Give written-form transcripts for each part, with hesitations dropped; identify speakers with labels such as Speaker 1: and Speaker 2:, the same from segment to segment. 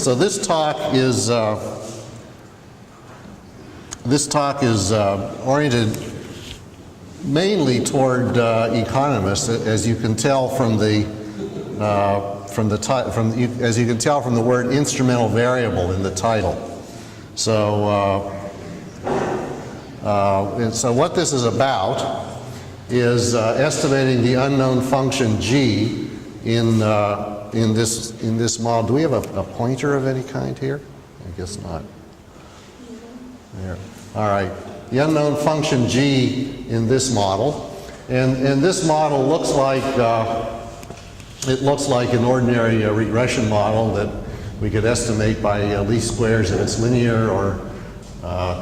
Speaker 1: So this talk is oriented mainly toward economists, as you can tell from the word instrumental variable in the title. So so what this is about is estimating the unknown function g in this model. Do we have a pointer of any kind here? I guess not. There. All right. The unknown function g in this model, and this model looks like an ordinary regression model that we could estimate by least squares if it's linear, or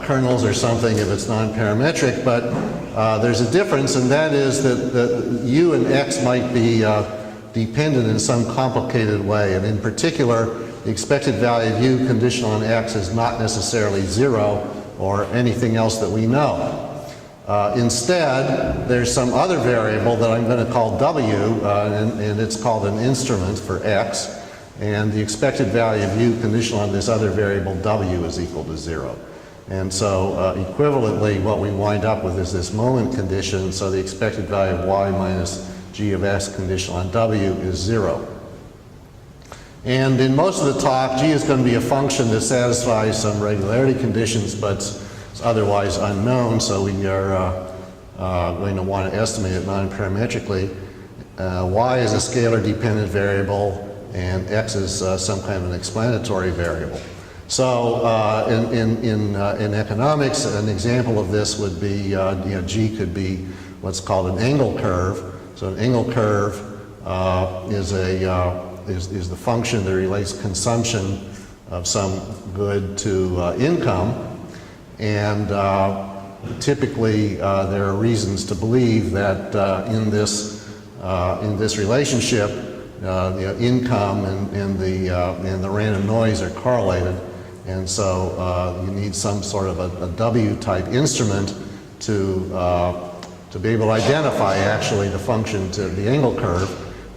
Speaker 1: kernels or something if it's nonparametric. But there's a difference, and that is that u and x might be dependent in some complicated way, and in particular, the expected value of u conditional on x is not necessarily 0 or anything else that we know. Instead, there's some other variable that I'm going to call w, and it's called an instrument for x, and the expected value of u conditional on this other variable w is equal to 0. And so equivalently, what we wind up with is this moment condition, so the expected value of y minus g of x conditional on w is 0. And in most of the talk, g is going to be a function that satisfies some regularity conditions, but it's otherwise unknown, so we are going to want to estimate it nonparametrically. Y is a scalar dependent variable, and x is some kind of an explanatory variable. So in economics, an example of this would be, g could be what's called an angle curve. So an angle curve is the function that relates consumption of some good to income, and typically there are reasons to believe that in this relationship, income and the random noise are correlated, and so you need some sort of a W-type instrument to be able to identify actually the function to the angle curve,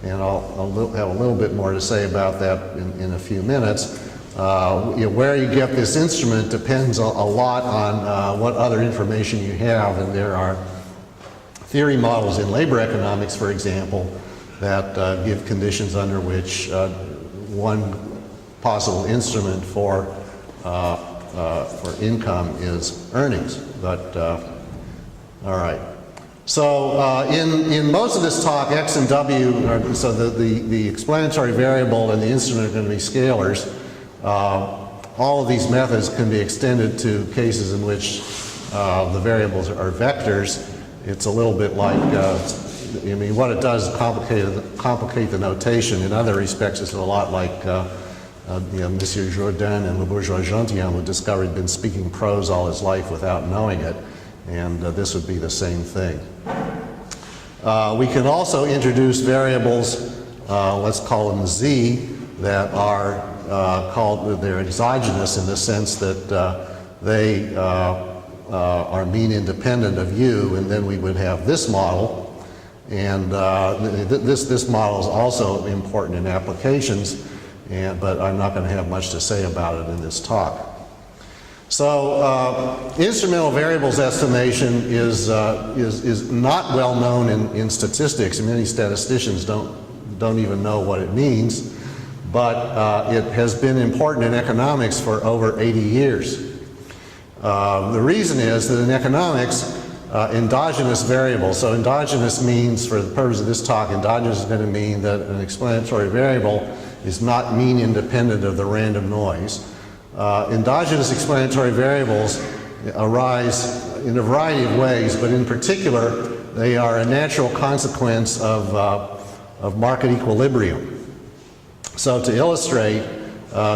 Speaker 1: and I'll have a little bit more to say about that in a few minutes. Where you get this instrument depends a lot on what other information you have, and there are theory models in labor economics, for example, that give conditions under which one possible instrument for income is earnings. But all right. So in most of this talk, x and w, so the explanatory variable and the instrument are going to be scalars. All of these methods can be extended to cases in which the variables are vectors. It's a little bit like, I mean, what it does is complicate the notation. In other respects, it's a lot like Monsieur Jourdain and Le Bourgeois-Gentian, who discovered he'd been speaking prose all his life without knowing it, and this would be the same thing. We can also introduce variables, let's call them z, that are they're exogenous in the sense that they are mean independent of u, and then we would have this model. And this model is also important in applications, but I'm not going to have much to say about it in this talk. So instrumental variables estimation is not well known in statistics. Many statisticians don't even know what it means, but it has been important in economics for over 80 years. The reason is that in economics, endogenous variables, so endogenous means, for the purpose of this talk, endogenous is going to mean that an explanatory variable is not mean independent of the random noise. Endogenous explanatory variables arise in a variety of ways, but in particular, they are a natural consequence of market equilibrium. So to illustrate,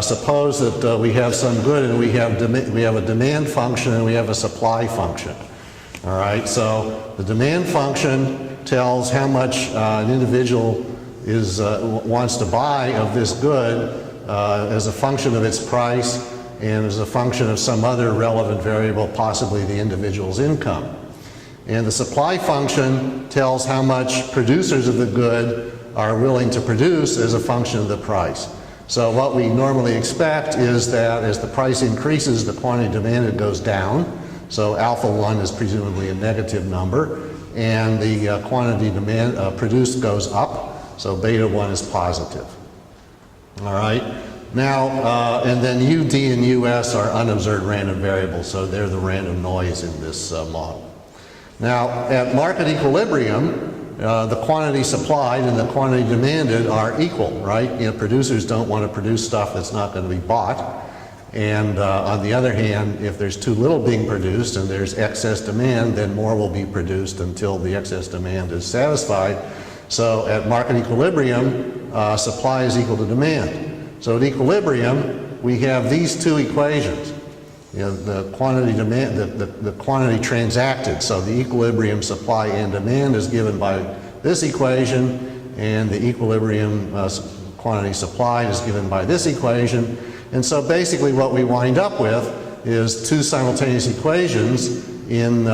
Speaker 1: suppose that we have some good and we have a demand function and we have a supply function. All right, so the demand function tells how much an individual wants to buy of this good as a function of its price and as a function of some other relevant variable, possibly the individual's income. And the supply function tells how much producers of the good are willing to produce as a function of the price. So what we normally expect is that as the price increases, the quantity demanded goes down. So alpha 1 is presumably a negative number, and the quantity produced goes up, so beta 1 is positive. All right? Now, and then U, D, and US are unobserved random variables, so they're the random noise in this model. Now, at market equilibrium, the quantity supplied and the quantity demanded are equal, right? You know, producers don't want to produce stuff that's not going to be bought. And on the other hand, if there's too little being produced and there's excess demand, then more will be produced until the excess demand is satisfied. So at market equilibrium, supply is equal to demand. So at equilibrium, we have these two equations. You know, the quantity demand, the quantity transacted. So the equilibrium supply and demand is given by this equation, and the equilibrium quantity supplied is given by this equation. And so basically what we wind up with is two simultaneous equations in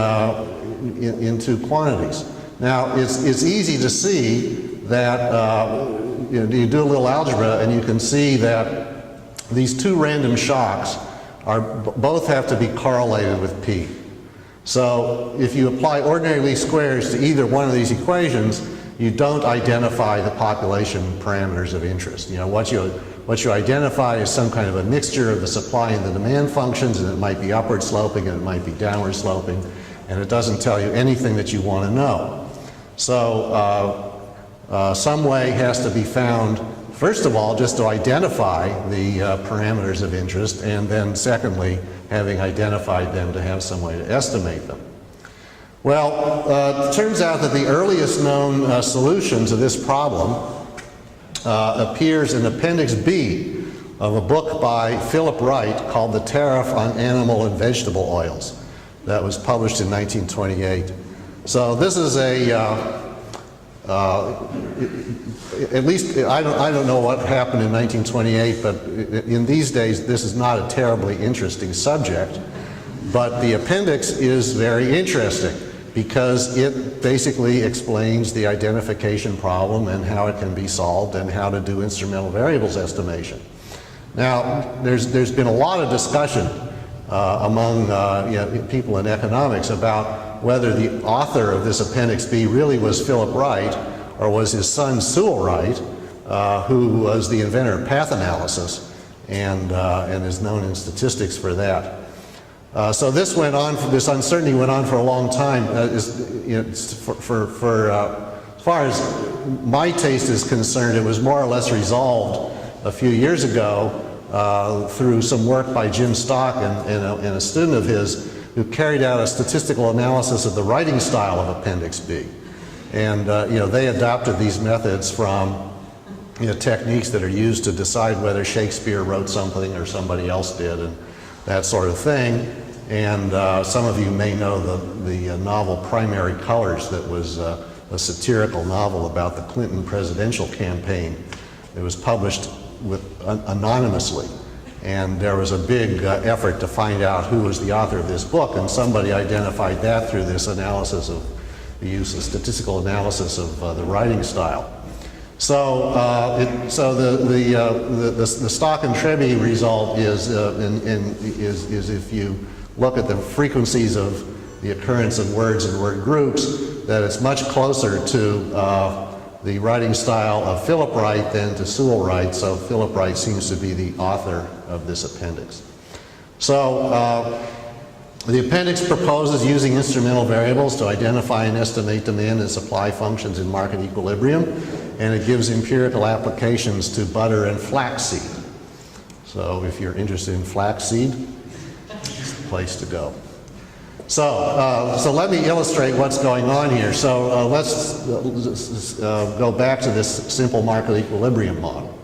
Speaker 1: two quantities. Now it's easy to see that you know, you do a little algebra and you can see that these two random shocks both have to be correlated with P. So if you apply ordinary least squares to either one of these equations, you don't identify the population parameters of interest. You know, what you identify is some kind of a mixture of the supply and the demand functions, and it might be upward sloping and it might be downward sloping, and it doesn't tell you anything that you want to know. So some way has to be found, first of all, just to identify the parameters of interest, and then secondly, having identified them, to have some way to estimate them. Well, it turns out that the earliest known solution to this problem appears in Appendix B of a book by Philip Wright called The Tariff on Animal and Vegetable Oils. That was published in 1928. So this is at least I don't know what happened in 1928, but in these days this is not a terribly interesting subject. But the appendix is very interesting because it basically explains the identification problem and how it can be solved and how to do instrumental variables estimation. Now, there's been a lot of discussion among you know, people in economics about whether the author of this Appendix B really was Philip Wright or was his son Sewell Wright, who was the inventor of path analysis and is known in statistics for that. So this went on. This uncertainty went on for a long time. You know, as far as my taste is concerned, it was more or less resolved a few years ago through some work by Jim Stock and a student of his who carried out a statistical analysis of the writing style of Appendix B. And you know, they adopted these methods from techniques that are used to decide whether Shakespeare wrote something or somebody else did, and that sort of thing. And some of you may know the novel Primary Colors, that was a satirical novel about the Clinton presidential campaign. It was published anonymously, and there was a big effort to find out who was the author of this book, and somebody identified that through this analysis of the use of statistical analysis of the writing style. So, the Stock and Treby result is if you look at the frequencies of the occurrence of words and word groups, that it's much closer to the writing style of Philip Wright than to Sewell Wright. So Philip Wright seems to be the author of this appendix. So the appendix proposes using instrumental variables to identify and estimate demand and supply functions in market equilibrium, and it gives empirical applications to butter and flaxseed. So if you're interested in flaxseed, it's the place to go. So let me illustrate what's going on here. So let's go back to this simple market equilibrium model.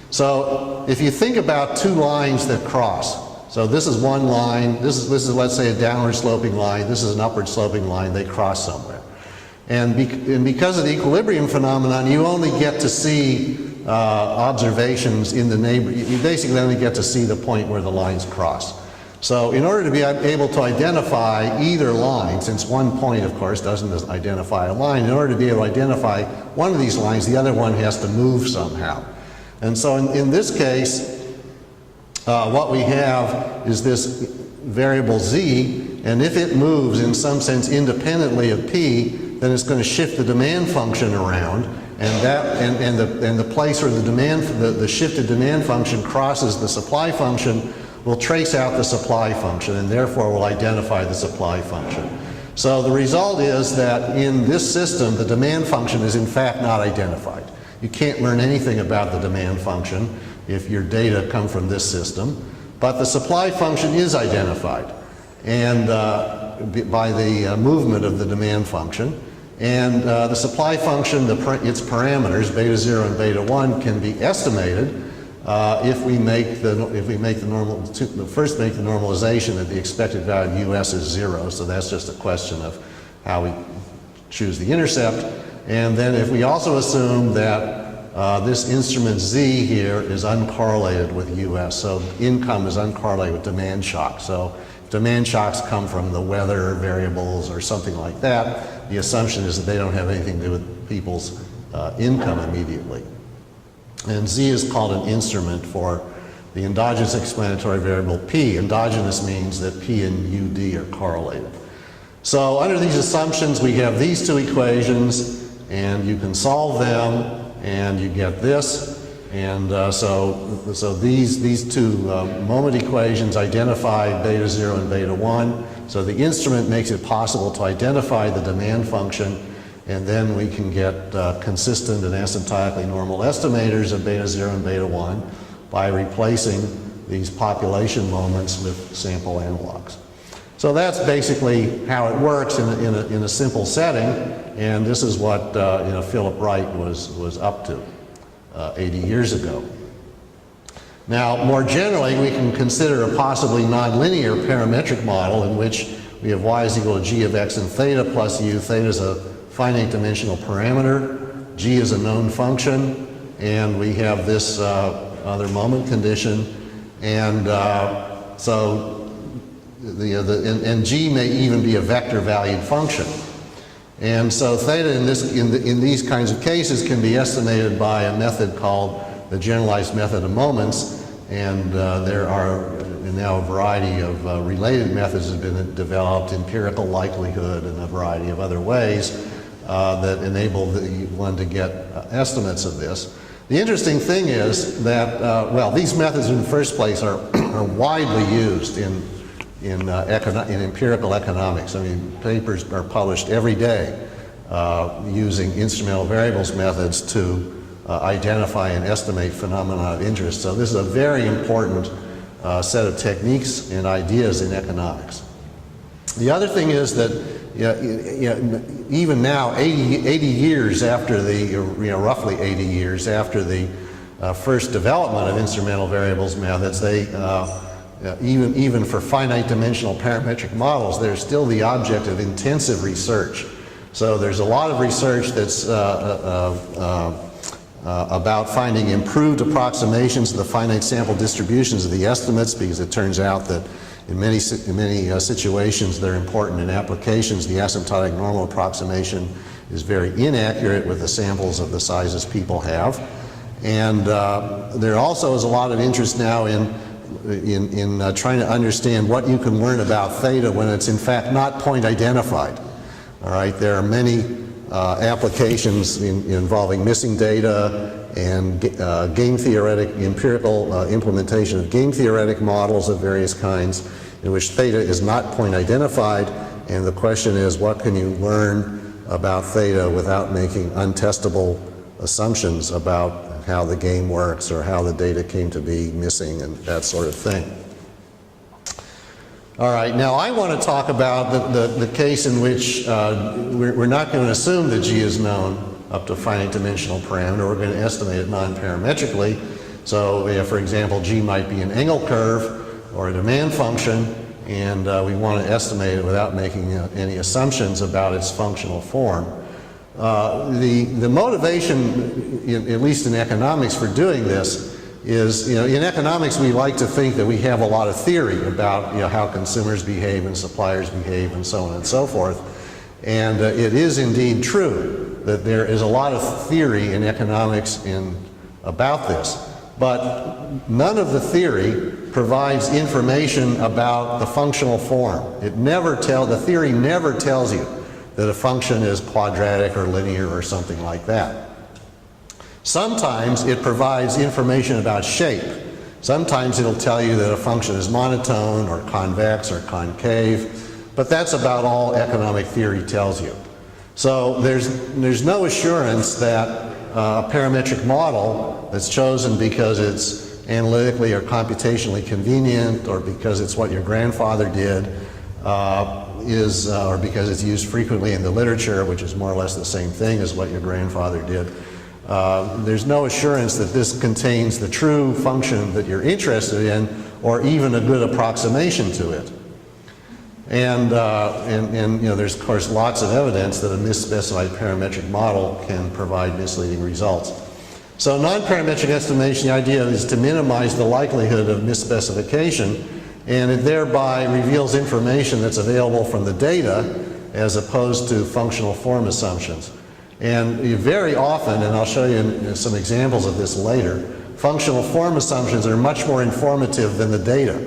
Speaker 1: So if you think about two lines that cross, so this is one line, this is let's say a downward sloping line, this is an upward sloping line, they cross somewhere. And because of the equilibrium phenomenon, you only get to see observations in the neighborhood. You basically only get to see the point where the lines cross. So in order to be able to identify either line, since one point, of course, doesn't identify a line, in order to be able to identify one of these lines, the other one has to move somehow. And so in this case, what we have is this variable z, and if it moves in some sense independently of p, then it's going to shift the demand function around, and the place where the shifted demand function crosses the supply function will trace out the supply function, and therefore will identify the supply function. So the result is that in this system, the demand function is in fact not identified. You can't learn anything about the demand function if your data come from this system, but the supply function is identified and by the movement of the demand function. And the supply function, its parameters, beta 0 and beta 1, can be estimated if we make the normalization that the expected value of US is 0, so that's just a question of how we choose the intercept. And then if we also assume that this instrument Z here is uncorrelated with US, so income is uncorrelated with demand shock. So if demand shocks come from the weather variables or something like that, the assumption is that they don't have anything to do with people's income immediately. And Z is called an instrument for the endogenous explanatory variable P. Endogenous means that P and UD are correlated. So under these assumptions, we have these two equations, and you can solve them, and you get this. And so these two moment equations identify beta 0 and beta 1. So the instrument makes it possible to identify the demand function, and then we can get consistent and asymptotically normal estimators of beta 0 and beta 1 by replacing these population moments with sample analogs. So that's basically how it works in a simple setting, and this is what Philip Wright was up to 80 years ago. Now, more generally, we can consider a possibly nonlinear parametric model in which we have y is equal to g of x and theta plus u. Theta is a finite dimensional parameter, g is a known function, and we have this other moment condition, and and g may even be a vector valued function. And so theta in these kinds of cases can be estimated by a method called the generalized method of moments, and there are now a variety of related methods that have been developed, empirical likelihood and a variety of other ways that enable one to get estimates of this. The interesting thing is that, well, these methods in the first place are widely used in empirical economics. I mean, papers are published every day using instrumental variables methods to identify and estimate phenomena of interest. So this is a very important set of techniques and ideas in economics. The other thing is that even now, 80 years after the, roughly 80 years after the first development of instrumental variables methods, they even for finite dimensional parametric models, they're still the object of intensive research. So there's a lot of research that's about finding improved approximations of the finite sample distributions of the estimates, because it turns out that in many situations that are important in applications, the asymptotic normal approximation is very inaccurate with the samples of the sizes people have. And there also is a lot of interest now in trying to understand what you can learn about theta when it's in fact not point identified. All right, there are many applications involving missing data and game theoretic, empirical implementation of game theoretic models of various kinds in which theta is not point identified, and the question is, what can you learn about theta without making untestable assumptions about how the game works or how the data came to be missing and that sort of thing. All right, now I want to talk about the case in which we're not going to assume that G is known up to a finite dimensional parameter. We're going to estimate it non-parametrically. So, for example, G might be an Engel curve or a demand function, and we want to estimate it without making any assumptions about its functional form. The motivation, at least in economics, for doing this is, in economics we like to think that we have a lot of theory about how consumers behave and suppliers behave and so on and so forth. And it is indeed true that there is a lot of theory in economics about this. but none of the theory provides information about the functional form. The theory never tells you that a function is quadratic or linear or something like that. Sometimes it provides information about shape. Sometimes it'll tell you that a function is monotone or convex or concave, but that's about all economic theory tells you. So there's no assurance that a parametric model that's chosen because it's analytically or computationally convenient, or because it's what your grandfather did, or because it's used frequently in the literature, which is more or less the same thing as what your grandfather did. There's no assurance that this contains the true function that you're interested in, or even a good approximation to it. And you know, there's of course lots of evidence that a misspecified parametric model can provide misleading results. So non-parametric estimation, the idea is to minimize the likelihood of misspecification, and it thereby reveals information that's available from the data as opposed to functional form assumptions. And very often, and I'll show you some examples of this later, functional form assumptions are much more informative than the data,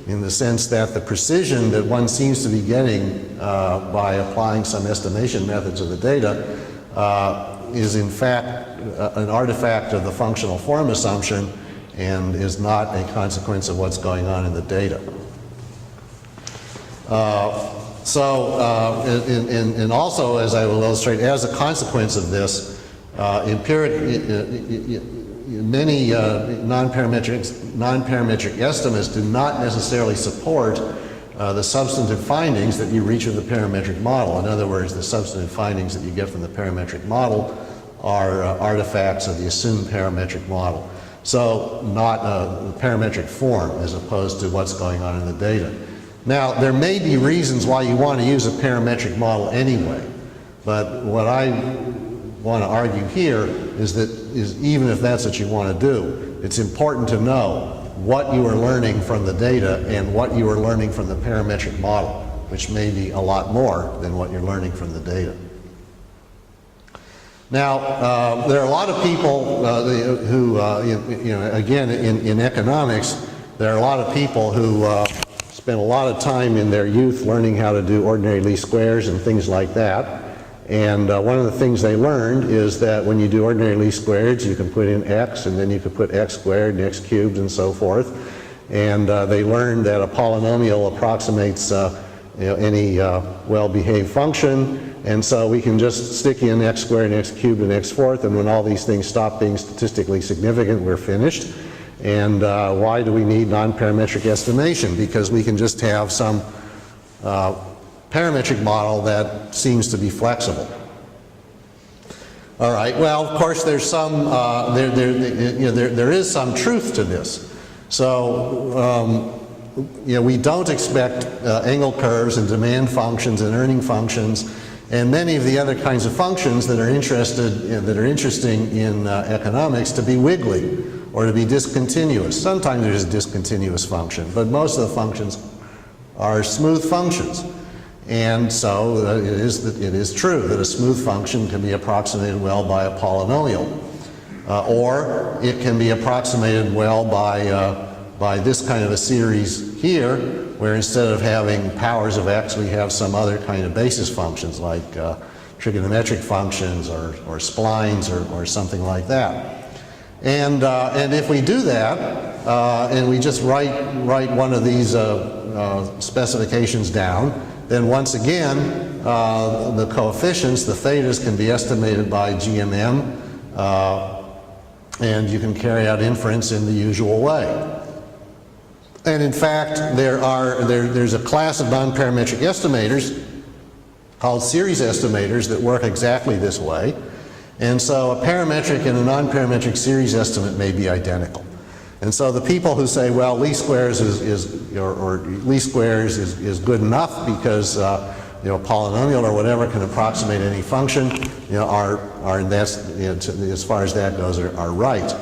Speaker 1: in the sense that the precision that one seems to be getting by applying some estimation methods of the data is in fact an artifact of the functional form assumption and is not a consequence of what's going on in the data. And also, as I will illustrate, as a consequence of this, many non-parametric estimates do not necessarily support the substantive findings that you reach with the parametric model. In other words, the substantive findings that you get from the parametric model are artifacts of the assumed parametric model. So not the parametric form as opposed to what's going on in the data. Now, there may be reasons why you want to use a parametric model anyway, but what I want to argue here is that even if that's what you want to do, it's important to know what you are learning from the data and what you are learning from the parametric model, which may be a lot more than what you're learning from the data. Now, there are a lot of people who, again, in economics, there are a lot of people who spent a lot of time in their youth learning how to do ordinary least squares and things like that. And one of the things they learned is that when you do ordinary least squares, you can put in x, and then you can put x squared and x cubed and so forth. And they learned that a polynomial approximates any well-behaved function. And so we can just stick in x squared and x cubed and x fourth, and when all these things stop being statistically significant, we're finished. And why do we need non-parametric estimation? Because we can just have some parametric model that seems to be flexible. All right, well, of course, there's some, there is some truth to this. So, we don't expect angle curves and demand functions and earning functions and many of the other kinds of functions that are interesting in economics to be wiggly or to be discontinuous. Sometimes there's a discontinuous function, but most of the functions are smooth functions. And so it is true that a smooth function can be approximated well by a polynomial. Or it can be approximated well by this kind of a series here, where instead of having powers of x, we have some other kind of basis functions like trigonometric functions or splines or something like that. And if we do that, and we just write one of these specifications down, then once again, the coefficients, the thetas, can be estimated by GMM, and you can carry out inference in the usual way. And in fact, there's a class of non-parametric estimators called series estimators that work exactly this way. And so a parametric and a non-parametric series estimate may be identical. And so the people who say, well, least squares is good enough because a polynomial or whatever can approximate any function, as far as that goes, are right.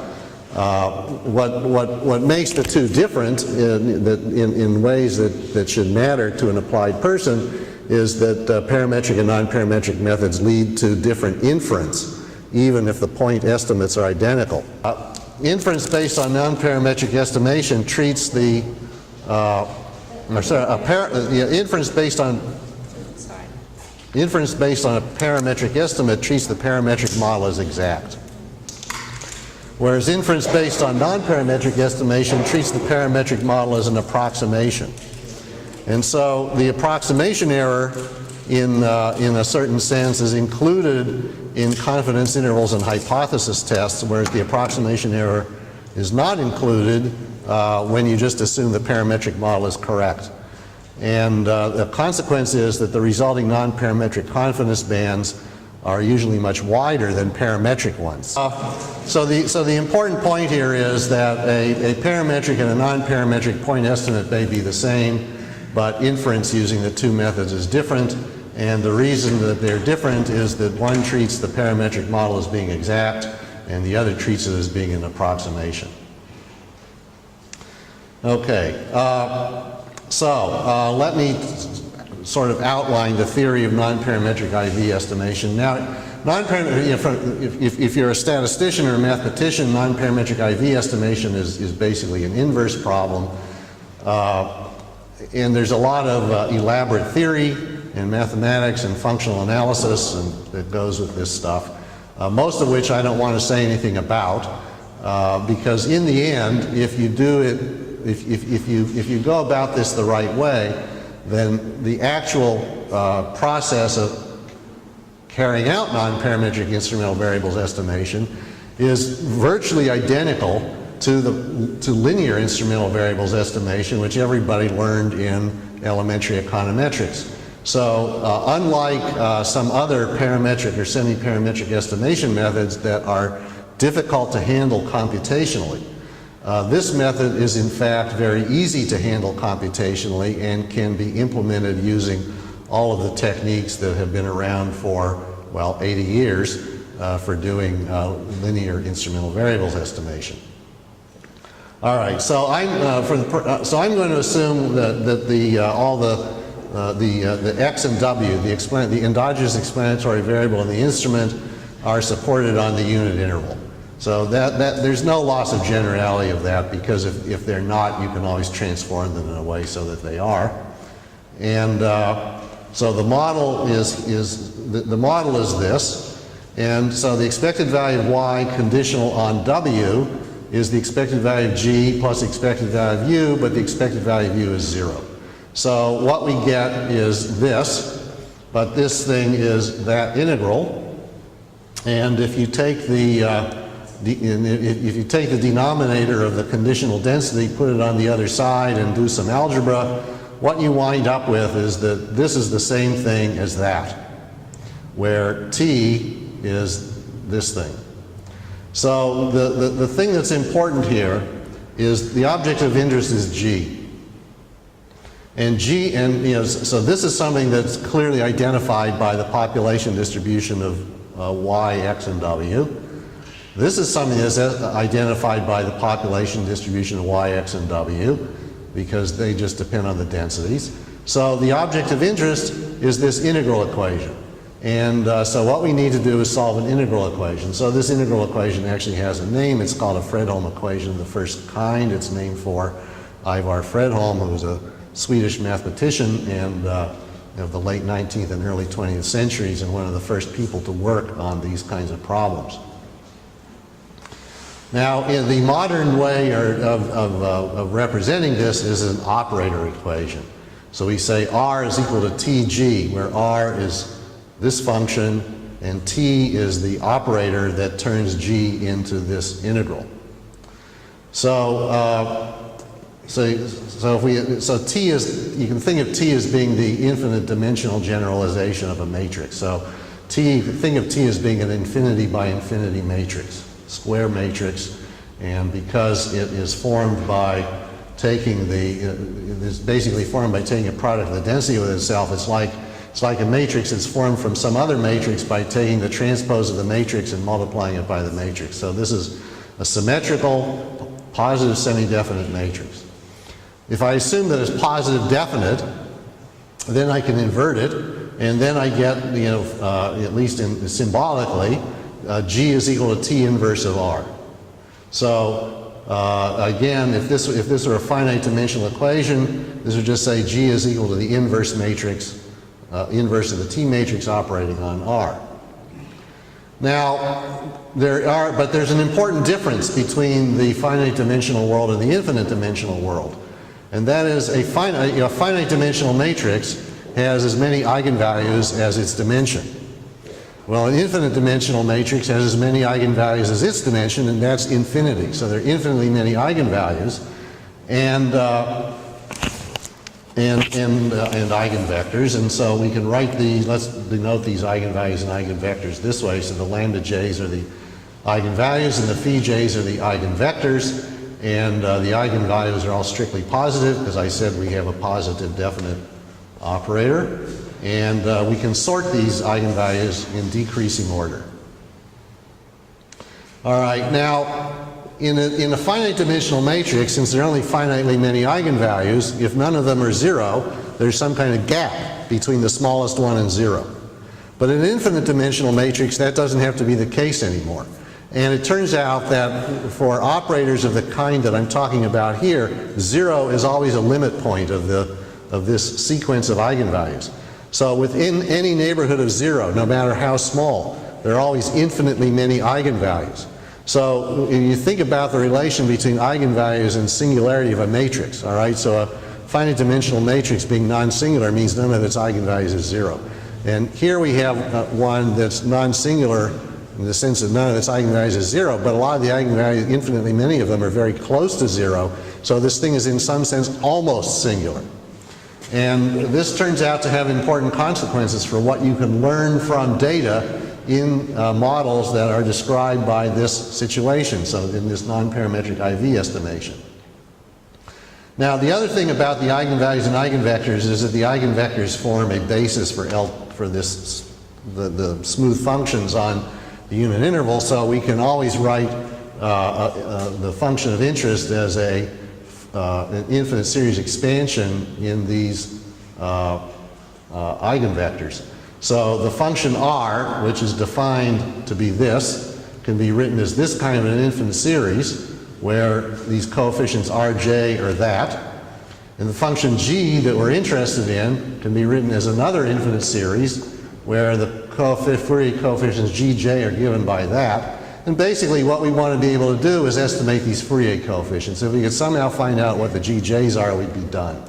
Speaker 1: What makes the two different in ways that should matter to an applied person is that parametric and non-parametric methods lead to different inference, even if the point estimates are identical. inference based on nonparametric estimation treats the, inference based on a parametric estimate treats the parametric model as exact. Whereas inference based on nonparametric estimation treats the parametric model as an approximation. And so the approximation error in a certain sense is included in confidence intervals and hypothesis tests, whereas the approximation error is not included when you just assume the parametric model is correct. And the consequence is that the resulting non-parametric confidence bands are usually much wider than parametric ones. So the important point here is that a parametric and a non-parametric point estimate may be the same, but inference using the two methods is different. And the reason that they're different is that one treats the parametric model as being exact, and the other treats it as being an approximation. Okay, let me sort of outline the theory of non-parametric IV estimation. Now, if you're a statistician or a mathematician, non-parametric IV estimation is basically an inverse problem. And there's a lot of elaborate theory in mathematics and functional analysis that goes with this stuff, most of which I don't want to say anything about, because in the end, if you do it, if you go about this the right way, then the actual process of carrying out non-parametric instrumental variables estimation is virtually identical to linear instrumental variables estimation, which everybody learned in elementary econometrics. So unlike some other parametric or semi-parametric estimation methods that are difficult to handle computationally, this method is in fact very easy to handle computationally and can be implemented using all of the techniques that have been around for, well, 80 years for doing linear instrumental variables estimation. All right, so I'm going to assume that all the x and w, the endogenous explanatory variable and the instrument, are supported on the unit interval. So there's no loss of generality of that, because if they're not, you can always transform them in a way so that they are. And so the model is this, and so the expected value of y conditional on w is the expected value of g plus the expected value of u, but the expected value of u is 0. So what we get is this, but this thing is that integral, and if you take the denominator of the conditional density, put it on the other side and do some algebra, what you wind up with is that this is the same thing as that, where t is this thing. So the thing that's important here is the object of interest is g. And so this is something that's clearly identified by the population distribution of y, x, and w. This is something that's identified by the population distribution of y, x, and w, because they just depend on the densities. So the object of interest is this integral equation. And so what we need to do is solve an integral equation. So this integral equation actually has a name. It's called a Fredholm equation of the first kind. It's named for Ivar Fredholm, who was a Swedish mathematician and of the late 19th and early 20th centuries, and one of the first people to work on these kinds of problems. Now, in the modern way of representing this is an operator equation. So we say r is equal to tg, where r is this function and t is the operator that turns g into this integral. So t is, you can think of t as being the infinite dimensional generalization of a matrix. So think of t as being an infinity by infinity matrix, square matrix, and because it is formed by taking it's basically formed by taking a product of the density with itself, it's like a matrix that's formed from some other matrix by taking the transpose of the matrix and multiplying it by the matrix. So this is a symmetrical, positive semi-definite matrix. If I assume that it's positive definite, then I can invert it, and then I get, at least symbolically, g is equal to t inverse of r. So again, if this were a finite dimensional equation, this would just say G is equal to the inverse matrix, inverse of the T matrix operating on R. Now, there's an important difference between the finite dimensional world and the infinite dimensional world. And that is a finite dimensional matrix has as many eigenvalues as its dimension. Well, an infinite dimensional matrix has as many eigenvalues as its dimension, and that's infinity. So there are infinitely many eigenvalues and eigenvectors. And so we can write these, let's denote these eigenvalues and eigenvectors this way. So the lambda j's are the eigenvalues and the phi j's are the eigenvectors. And the eigenvalues are all strictly positive, because I said we have a positive definite operator. And we can sort these eigenvalues in decreasing order. All right, now in a finite dimensional matrix, since there are only finitely many eigenvalues, if none of them are 0, there's some kind of gap between the smallest one and 0. But in an infinite dimensional matrix, that doesn't have to be the case anymore. And it turns out that for operators of the kind that I'm talking about here, 0 is always a limit point of this sequence of eigenvalues. So within any neighborhood of 0, no matter how small, there are always infinitely many eigenvalues. So if you think about the relation between eigenvalues and singularity of a matrix, all right, so a finite dimensional matrix being non-singular means none of its eigenvalues is 0. And here we have one that's non-singular in the sense that none of its eigenvalues is 0, but a lot of the eigenvalues, infinitely many of them, are very close to 0. So this thing is in some sense almost singular. And this turns out to have important consequences for what you can learn from data in models that are described by this situation, so in this nonparametric IV estimation. Now, the other thing about the eigenvalues and eigenvectors is that the eigenvectors form a basis for the smooth functions on the unit interval, so we can always write the function of interest as an infinite series expansion in these eigenvectors. So the function R, which is defined to be this, can be written as this kind of an infinite series where these coefficients Rj are that. And the function G that we're interested in can be written as another infinite series where the Fourier coefficients Gj are given by that. And basically what we want to be able to do is estimate these Fourier coefficients. If we could somehow find out what the Gj's are, we'd be done.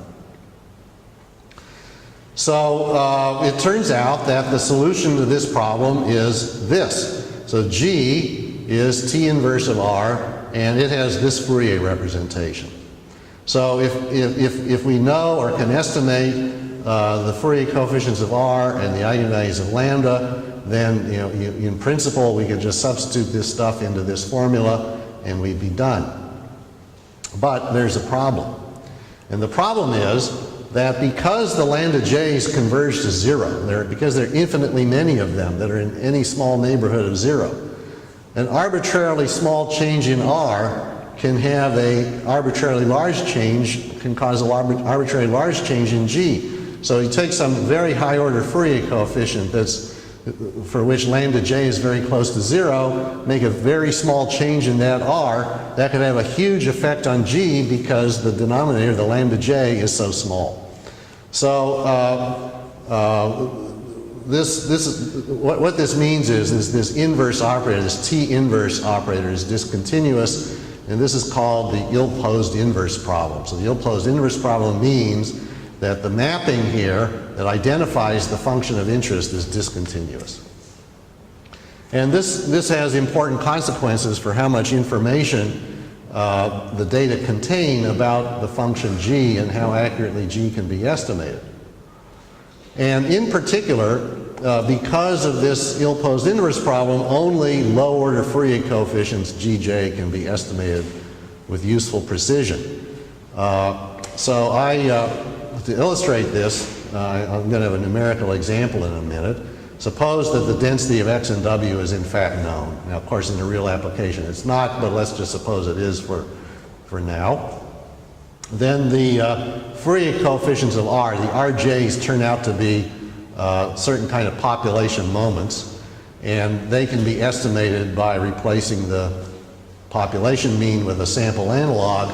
Speaker 1: So it turns out that the solution to this problem is this. So G is T inverse of R, and it has this Fourier representation. So if we know or can estimate the Fourier coefficients of R and the eigenvalues of lambda, then in principle we could just substitute this stuff into this formula and we'd be done. But there's a problem. And the problem is that because the lambda j's converge to 0, because there are infinitely many of them that are in any small neighborhood of 0, an arbitrarily small change in R can have an arbitrarily large change, can cause an arbitrarily large change in G. So you take some very high order Fourier coefficient for which lambda j is very close to 0, make a very small change in that R, that could have a huge effect on G because the denominator, the lambda j, is so small. So what this means is this inverse operator, this T inverse operator is discontinuous, and this is called the ill-posed inverse problem. So the ill-posed inverse problem means that the mapping here that identifies the function of interest is discontinuous. And this has important consequences for how much information the data contain about the function G and how accurately G can be estimated. And in particular, because of this ill-posed inverse problem, only low-order Fourier coefficients Gj can be estimated with useful precision. To illustrate this, I'm going to have a numerical example in a minute. Suppose that the density of x and w is in fact known. Now, of course, in a real application it's not, but let's just suppose it is for now. Then the Fourier coefficients of R, the Rj's, turn out to be certain kind of population moments, and they can be estimated by replacing the population mean with a sample analog,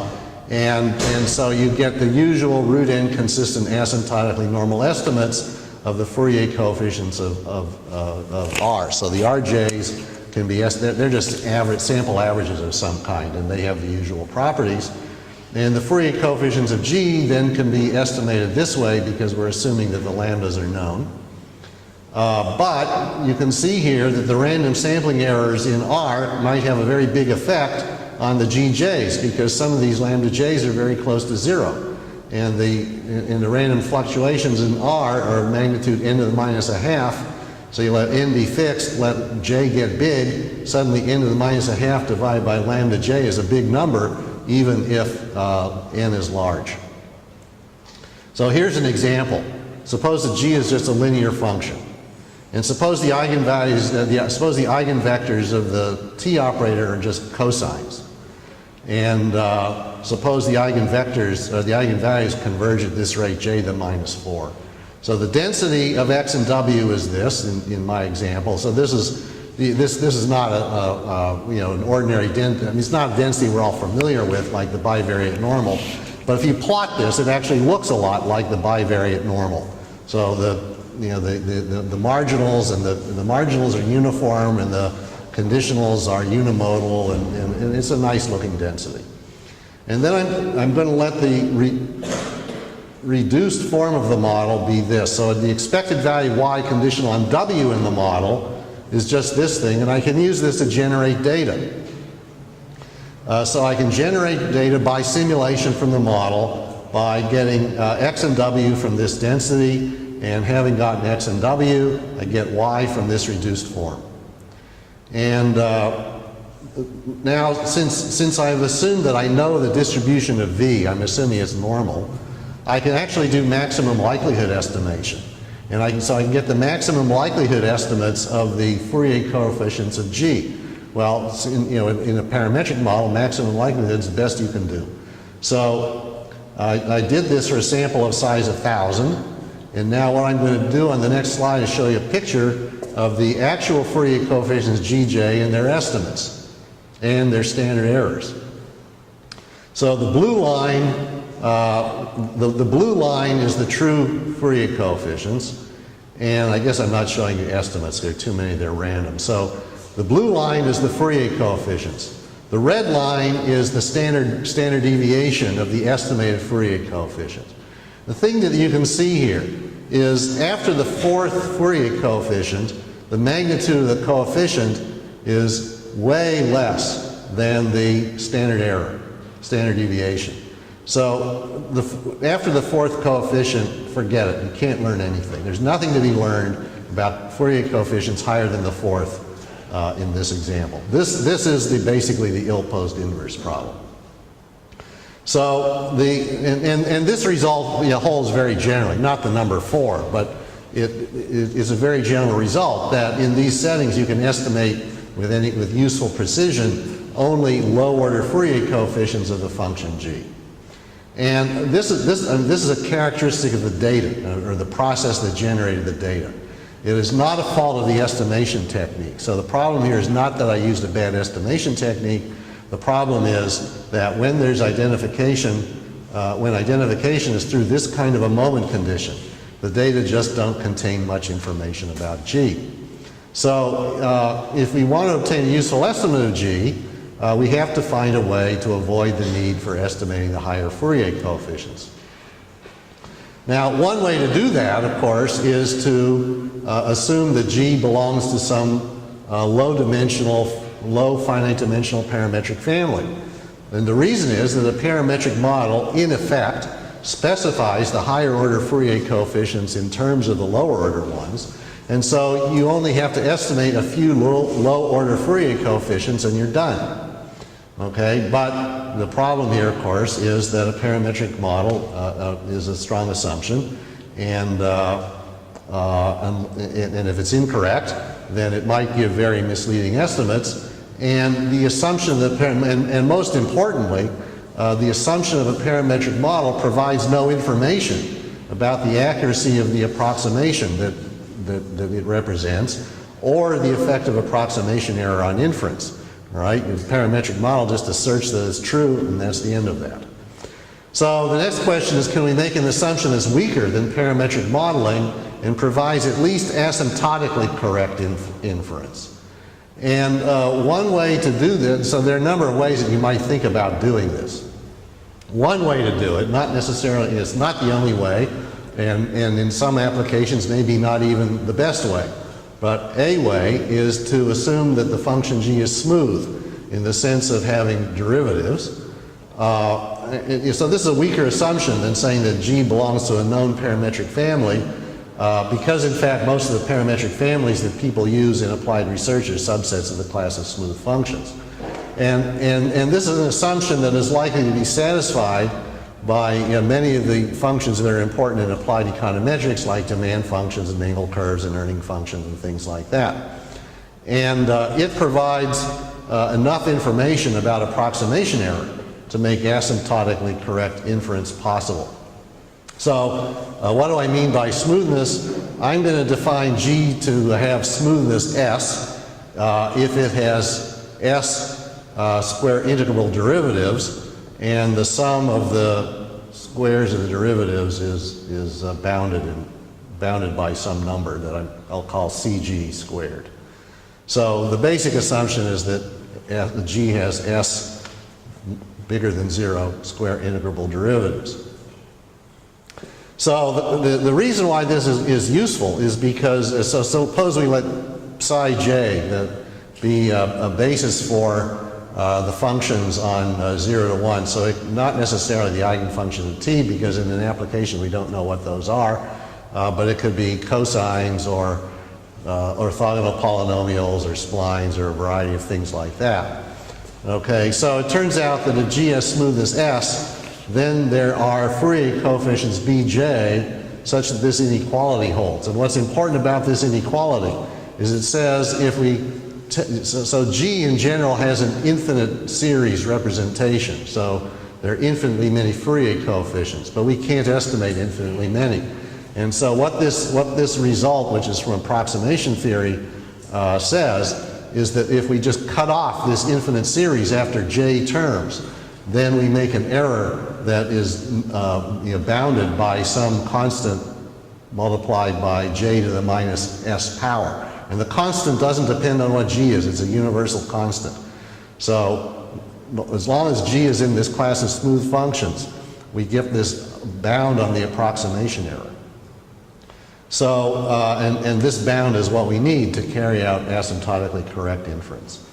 Speaker 1: and so you get the usual root-n consistent asymptotically normal estimates of the Fourier coefficients of R. So the RJs can be, they're just average, sample averages of some kind, and they have the usual properties. And the Fourier coefficients of G then can be estimated this way because we're assuming that the lambdas are known. But you can see here that the random sampling errors in R might have a very big effect on the GJs because some of these lambda J's are very close to 0. And the random fluctuations in R are magnitude n to the minus a half. So you let n be fixed, let j get big, suddenly n to the minus a half divided by lambda j is a big number, even if n is large. So here's an example. Suppose that g is just a linear function. And suppose the eigenvalues, suppose the eigenvectors of the t operator are just cosines. And suppose the eigenvectors, or the eigenvalues converge at this rate, j to the minus 4. So the density of x and w is this in my example. So this is not an ordinary density. I mean, it's not a density we're all familiar with, like the bivariate normal. But if you plot this, it actually looks a lot like the bivariate normal. So the marginals and the marginals are uniform, and the conditionals are unimodal, and it's a nice looking density. And then I'm going to let the reduced form of the model be this. So the expected value y conditional on w in the model is just this thing, and I can use this to generate data. So I can generate data by simulation from the model by getting x and w from this density, and having gotten x and w, I get y from this reduced form. And now, since I've assumed that I know the distribution of V, I'm assuming it's normal, I can actually do maximum likelihood estimation. And so I can get the maximum likelihood estimates of the Fourier coefficients of G. Well, in a parametric model, maximum likelihood is the best you can do. So I did this for a sample of size 1,000. And now what I'm going to do on the next slide is show you a picture of the actual Fourier coefficients Gj and their estimates and their standard errors. So the blue line, the blue line is the true Fourier coefficients, and I guess I'm not showing you estimates. There are too many; they're random. So the blue line is the Fourier coefficients. The red line is the standard deviation of the estimated Fourier coefficients. The thing that you can see here is after the fourth Fourier coefficient, the magnitude of the coefficient is way less than the standard error, standard deviation. So after the fourth coefficient, forget it. You can't learn anything. There's nothing to be learned about Fourier coefficients higher than the fourth in this example. This is basically the ill-posed inverse problem. So and this result holds very generally, not the number 4, but it is a very general result that in these settings you can estimate with useful precision only low-order Fourier coefficients of the function g. And this is a characteristic of the data, or the process that generated the data. It is not a fault of the estimation technique. So the problem here is not that I used a bad estimation technique. The problem is that when there's identification, when identification is through this kind of a moment condition, the data just don't contain much information about G. So if we want to obtain a useful estimate of G, we have to find a way to avoid the need for estimating the higher Fourier coefficients. Now, one way to do that, of course, is to assume that G belongs to some low finite dimensional parametric family. And the reason is that a parametric model, in effect, specifies the higher order Fourier coefficients in terms of the lower order ones. And so you only have to estimate a few low order Fourier coefficients and you're done. Okay, but the problem here, of course, is that a parametric model is a strong assumption, and if it's incorrect, then it might give very misleading estimates. And the assumption that, and most importantly, the assumption of a parametric model provides no information about the accuracy of the approximation that it represents, or the effect of approximation error on inference. All right, the parametric model just asserts that it's true, and that's the end of that. So the next question is, can we make an assumption that's weaker than parametric modeling and provides at least asymptotically correct inference? And one way to do this, so there are a number of ways that you might think about doing this. One way to do it, not necessarily, it's not the only way, and in some applications maybe not even the best way, but a way is to assume that the function g is smooth in the sense of having derivatives. So this is a weaker assumption than saying that g belongs to a known parametric family, because in fact most of the parametric families that people use in applied research are subsets of the class of smooth functions. And this is an assumption that is likely to be satisfied by many of the functions that are important in applied econometrics, like demand functions and angle curves and earning functions and things like that. And it provides enough information about approximation error to make asymptotically correct inference possible. So what do I mean by smoothness? I'm going to define G to have smoothness S if it has S square integrable derivatives, and the sum of the squares of the derivatives is bounded by some number that I'll call CG squared. So the basic assumption is that G has S bigger than 0 square integrable derivatives. So the reason why this is useful is because, so suppose we let psi j be a basis for the functions on 0 to 1, so not necessarily the eigenfunction of t, because in an application we don't know what those are, but it could be cosines or orthogonal polynomials or splines or a variety of things like that. Okay, so it turns out that if G has smoothness S, then there are Fourier coefficients Bj such that this inequality holds. And what's important about this inequality is it says if we so G in general has an infinite series representation. So there are infinitely many Fourier coefficients, but we can't estimate infinitely many. And so what this result, which is from approximation theory, says is that if we just cut off this infinite series after j terms, then we make an error that is bounded by some constant multiplied by j to the minus s power. And the constant doesn't depend on what g is, it's a universal constant. So as long as g is in this class of smooth functions, we get this bound on the approximation error. So, and this bound is what we need to carry out asymptotically correct inference.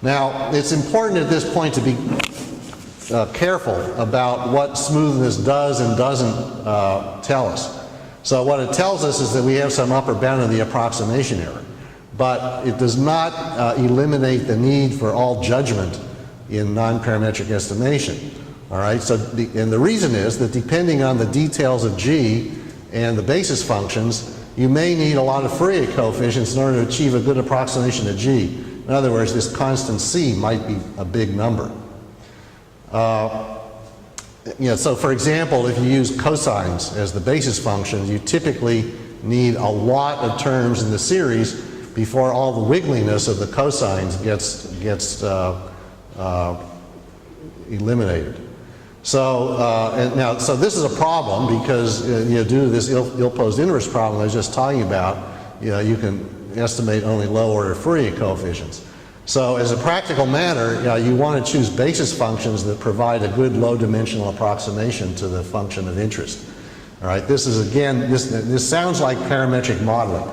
Speaker 1: Now, it's important at this point to be careful about what smoothness does and doesn't tell us. So what it tells us is that we have some upper bound of the approximation error, but it does not eliminate the need for all judgment in non-parametric estimation. All right, so and the reason is that depending on the details of G and the basis functions, you may need a lot of Fourier coefficients in order to achieve a good approximation of G. In other words, this constant C might be a big number. So for example, if you use cosines as the basis function, you typically need a lot of terms in the series before all the wiggliness of the cosines gets eliminated. So, so this is a problem because due to this ill-posed inverse problem I was just talking about, you can estimate only low-order Fourier coefficients. So as a practical matter, you want to choose basis functions that provide a good low-dimensional approximation to the function of interest. All right, this is again, this sounds like parametric modeling,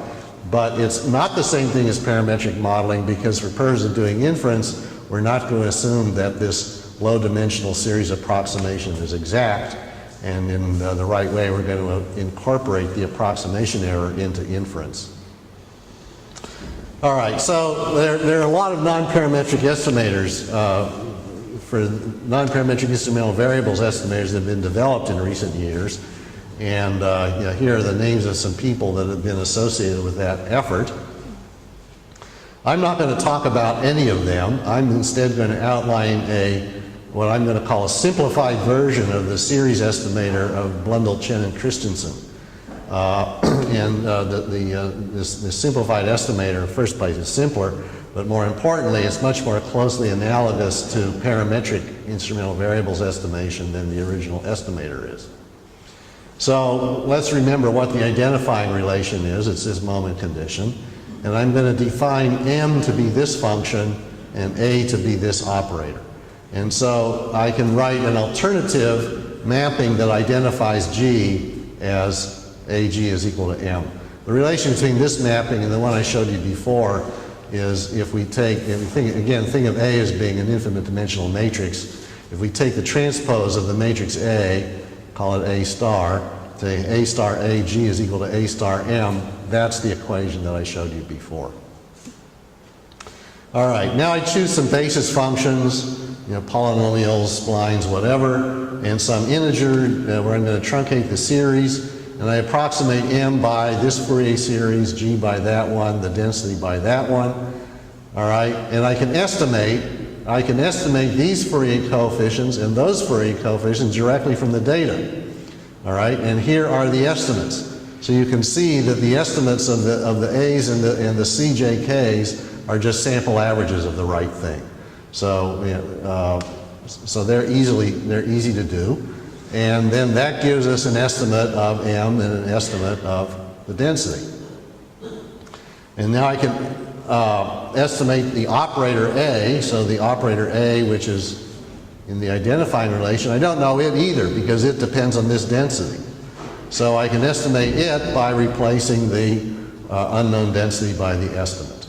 Speaker 1: but it's not the same thing as parametric modeling because for purposes of doing inference, we're not going to assume that this low-dimensional series approximation is exact, and in the right way, we're going to incorporate the approximation error into inference. All right, so there are a lot of non-parametric estimators for non-parametric instrumental variables estimators that have been developed in recent years. And here are the names of some people that have been associated with that effort. I'm not going to talk about any of them. I'm instead going to outline what I'm going to call a simplified version of the series estimator of Blundell, Chen, and Christensen. This simplified estimator, in the first place, is simpler, but more importantly, it's much more closely analogous to parametric instrumental variables estimation than the original estimator is. So let's remember what the identifying relation is. It's this moment condition. And I'm going to define m to be this function and a to be this operator. And so I can write an alternative mapping that identifies g as ag is equal to m. The relation between this mapping and the one I showed you before is if we take, think of A as being an infinite dimensional matrix. If we take the transpose of the matrix A, call it A star, say A star AG is equal to A star M, that's the equation that I showed you before. All right, now I choose some basis functions, polynomials, splines, whatever, and some integer where I'm going to truncate the series, and I approximate m by this Fourier series, g by that one, the density by that one. All right, and I can estimate these Fourier coefficients and those Fourier coefficients directly from the data. All right, and here are the estimates. So you can see that the estimates of the A's and the CJK's are just sample averages of the right thing. So so they're easy to do. And then that gives us an estimate of m and an estimate of the density. And now I can estimate the operator A, so the operator A, which is in the identifying relation, I don't know it either because it depends on this density. So I can estimate it by replacing the unknown density by the estimate.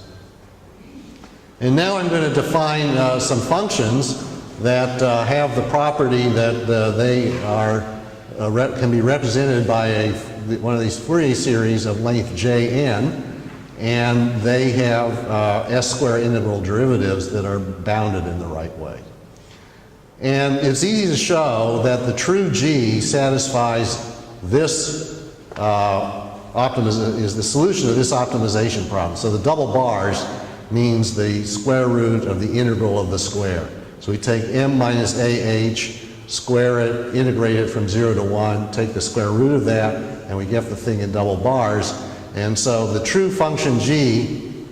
Speaker 1: And now I'm going to define some functions that have the property that they are can be represented by one of these Fourier series of length Jn, and they have s-square integral derivatives that are bounded in the right way. And it's easy to show that the true G satisfies this is the solution to this optimization problem. So the double bars means the square root of the integral of the square. So we take m minus AH, square it, integrate it from 0 to 1, take the square root of that, and we get the thing in double bars. And so the true function g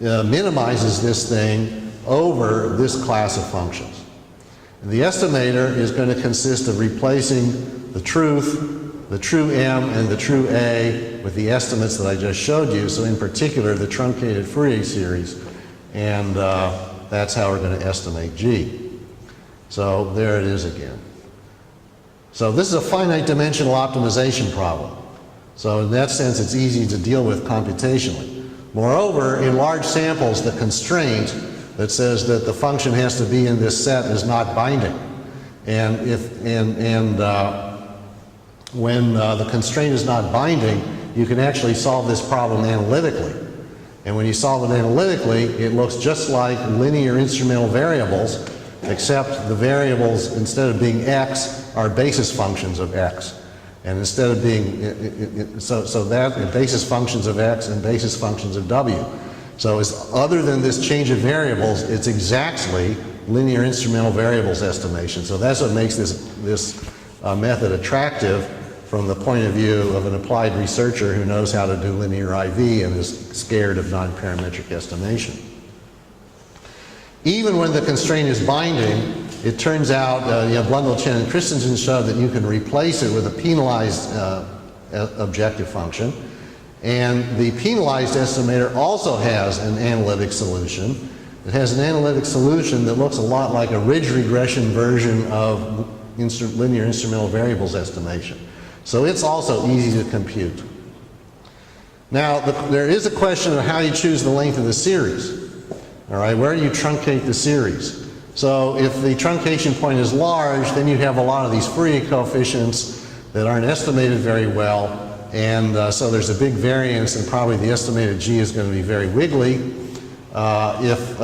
Speaker 1: minimizes this thing over this class of functions. And the estimator is going to consist of replacing the true m and the true a with the estimates that I just showed you. So in particular, the truncated Fourier series. And that's how we're going to estimate g. So there it is again. So this is a finite dimensional optimization problem. So in that sense, it's easy to deal with computationally. Moreover, in large samples, the constraint that says that the function has to be in this set is not binding. And when the constraint is not binding, you can actually solve this problem analytically. And when you solve it analytically, it looks just like linear instrumental variables, except the variables, instead of being x, are basis functions of x. And instead of being, so that basis functions of x and basis functions of w. So it's, other than this change of variables, it's exactly linear instrumental variables estimation. So that's what makes this method attractive from the point of view of an applied researcher who knows how to do linear IV and is scared of non-parametric estimation. Even when the constraint is binding, it turns out, Blundell, Chen, and Christensen showed that you can replace it with a penalized objective function. And the penalized estimator also has an analytic solution. It has an analytic solution that looks a lot like a ridge regression version of linear instrumental variables estimation. So it's also easy to compute. Now, there is a question of how you choose the length of the series. All right, where do you truncate the series? So if the truncation point is large, then you have a lot of these Fourier coefficients that aren't estimated very well, and so there's a big variance, and probably the estimated g is going to be very wiggly. If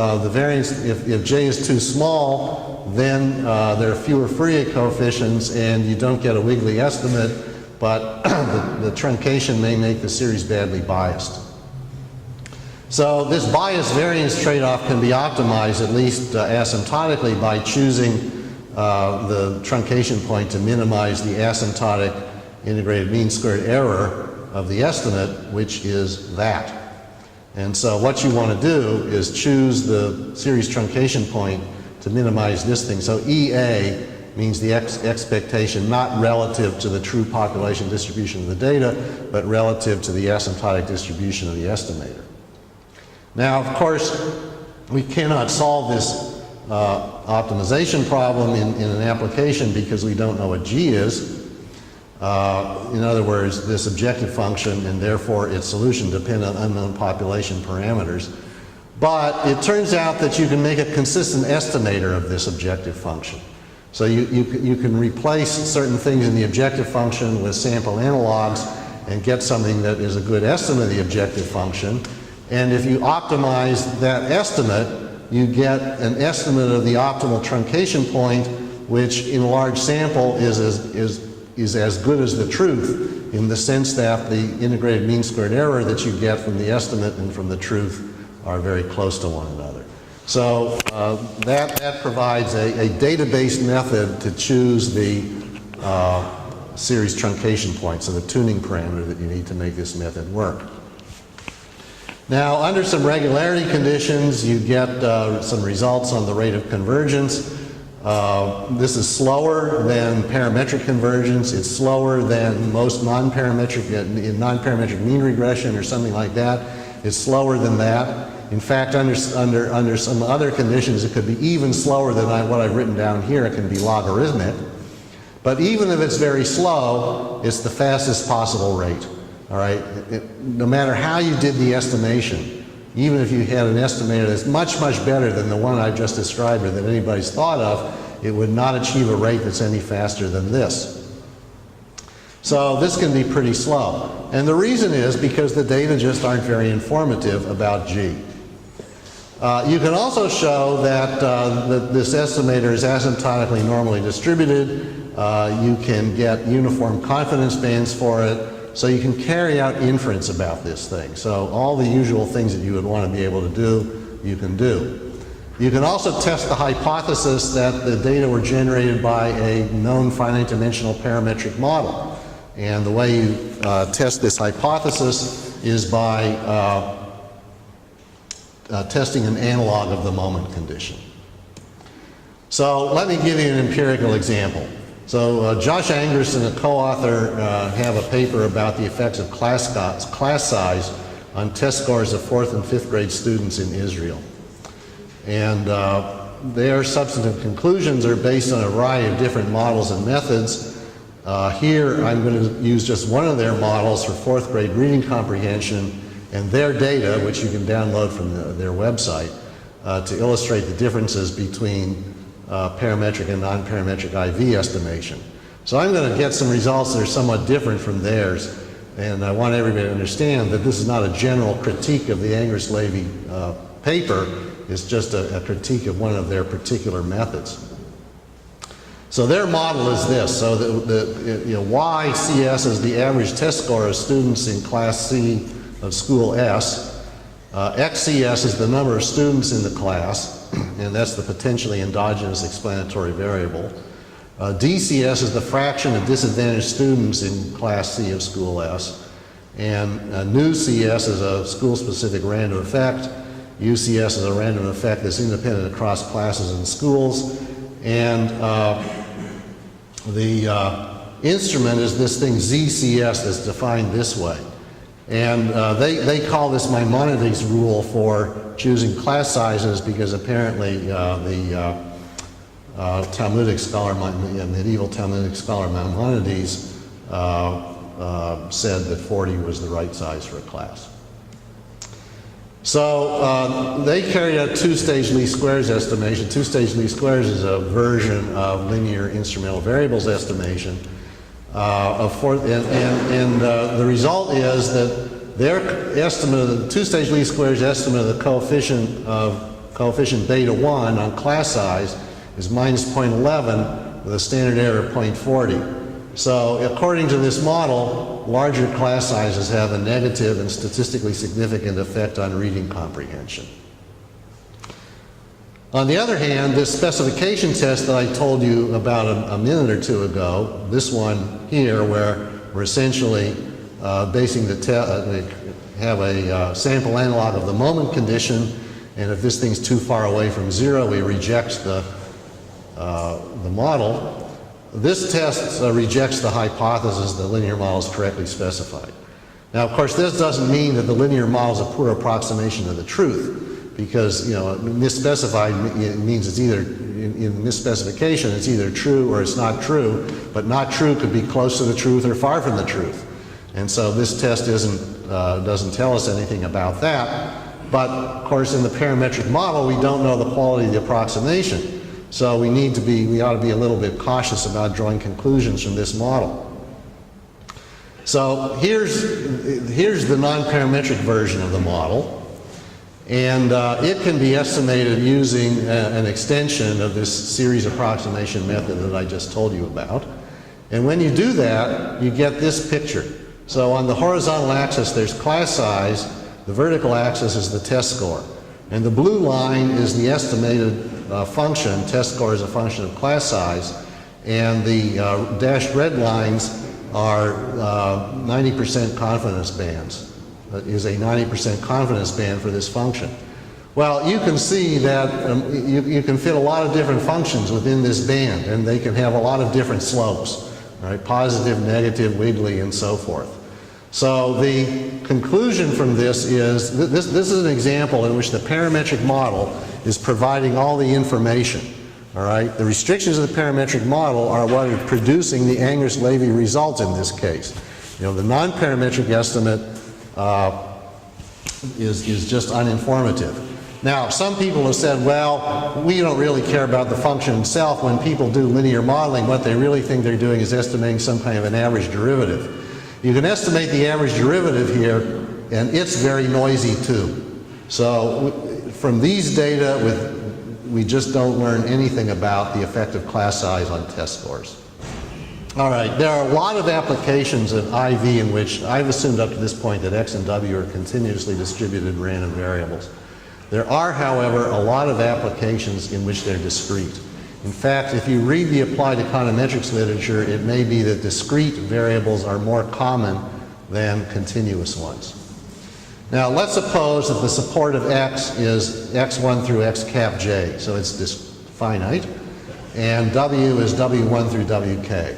Speaker 1: j is too small, then there are fewer Fourier coefficients, and you don't get a wiggly estimate, but the truncation may make the series badly biased. So this bias variance trade-off can be optimized at least asymptotically by choosing the truncation point to minimize the asymptotic integrated mean squared error of the estimate, which is that. And so what you want to do is choose the series truncation point to minimize this thing. So EA means the expectation not relative to the true population distribution of the data, but relative to the asymptotic distribution of the estimator. Now, of course, we cannot solve this optimization problem in an application because we don't know what G is. In other words, this objective function and therefore its solution depend on unknown population parameters. But it turns out that you can make a consistent estimator of this objective function. So you can replace certain things in the objective function with sample analogs and get something that is a good estimate of the objective function. And if you optimize that estimate, you get an estimate of the optimal truncation point, which in a large sample is as good as the truth, in the sense that the integrated mean squared error that you get from the estimate and from the truth are very close to one another. So that provides a database method to choose the series truncation point, so the tuning parameter that you need to make this method work. Now, under some regularity conditions, you get some results on the rate of convergence. This is slower than parametric convergence. It's slower than most non-parametric, in non-parametric mean regression or something like that. It's slower than that. In fact, under some other conditions, it could be even slower than what I've written down here. It can be logarithmic. But even if it's very slow, it's the fastest possible rate. All right? No matter how you did the estimation, even if you had an estimator that's much, much better than the one I've just described or that anybody's thought of, it would not achieve a rate that's any faster than this. So this can be pretty slow. And the reason is because the data just aren't very informative about G. You can also show that, this estimator is asymptotically normally distributed. You can get uniform confidence bands for it. So you can carry out inference about this thing. So all the usual things that you would want to be able to do, you can do. You can also test the hypothesis that the data were generated by a known finite dimensional parametric model. And the way you test this hypothesis is by testing an analog of the moment condition. So let me give you an empirical example. So Josh Angers and a co-author have a paper about the effects of class size on test scores of 4th and 5th grade students in Israel. And their substantive conclusions are based on a variety of different models and methods. Here I'm going to use just one of their models for 4th grade reading comprehension and their data, which you can download from their website, to illustrate the differences between parametric and non-parametric IV estimation. So I'm going to get some results that are somewhat different from theirs, and I want everybody to understand that this is not a general critique of the Angers-Levy paper. It's just a critique of one of their particular methods. So their model is this. So YCS is the average test score of students in class C of school S. XCS is the number of students in the class, and that's the potentially endogenous explanatory variable. DCS is the fraction of disadvantaged students in class C of school S. And new CS is a school-specific random effect. UCS is a random effect that's independent across classes and schools. And the instrument is this thing ZCS that's defined this way. And they call this Maimonides rule for choosing class sizes because apparently the Talmudic scholar, medieval Talmudic scholar Maimonides said that 40 was the right size for a class. So they carried out two-stage least squares estimation. Two-stage least squares is a version of linear instrumental variables estimation. The result is that their estimate of the two-stage least squares estimate of the coefficient beta 1 on class size is minus 0.11 with a standard error of 0.40. So according to this model, larger class sizes have a negative and statistically significant effect on reading comprehension. On the other hand, this specification test that I told you about a minute or two ago, this one here, where we're essentially basing the have a sample analog of the moment condition, and if this thing's too far away from zero, we reject the model. This test rejects the hypothesis that the linear model is correctly specified. Now, of course, this doesn't mean that the linear model is a poor approximation of the truth, because, you know, misspecified means it's either, in misspecification, it's either true or it's not true, but not true could be close to the truth or far from the truth. And so this test doesn't tell us anything about that. But, of course, in the parametric model, we don't know the quality of the approximation. So we ought to be a little bit cautious about drawing conclusions from this model. So here's the nonparametric version of the model, and it can be estimated using an extension of this series approximation method that I just told you about. And when you do that, you get this picture. So on the horizontal axis, there's class size. The vertical axis is the test score. And the blue line is the estimated function. Test score is a function of class size. And the dashed red lines are 90% confidence bands. That is a 90% confidence band for this function. Well, you can see that you can fit a lot of different functions within this band, and they can have a lot of different slopes, right? Positive, negative, wiggly, and so forth. So the conclusion from this is, this is an example in which the parametric model is providing all the information. All right? The restrictions of the parametric model are what are producing the Angus-Levy result in this case. You know, the non-parametric estimate is just uninformative. Now, some people have said, well, we don't really care about the function itself. When people do linear modeling, what they really think they're doing is estimating some kind of an average derivative. You can estimate the average derivative here, and it's very noisy too. So from these data, we just don't learn anything about the effect of class size on test scores. All right, there are a lot of applications of IV in which I've assumed up to this point that X and W are continuously distributed random variables. There are, however, a lot of applications in which they're discrete. In fact, if you read the applied econometrics literature, it may be that discrete variables are more common than continuous ones. Now, let's suppose that the support of X is X1 through X cap J, so it's just finite, and W is W1 through WK.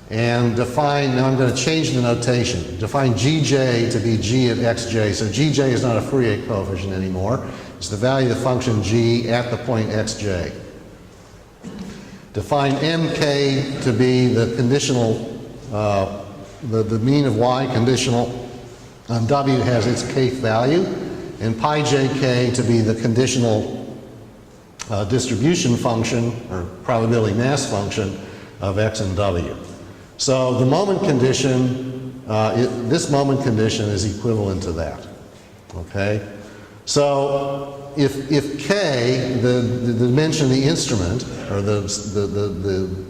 Speaker 1: And define, now I'm going to change the notation, define Gj to be G at Xj, so Gj is not a Fourier coefficient anymore, it's the value of the function G at the point Xj. Define Mk to be the conditional, the mean of Y conditional on W has its kth value, and pi jk to be the conditional distribution function, or probability mass function, of X and W. So the moment condition, this moment condition is equivalent to that, okay? So if K, the dimension of the instrument, or the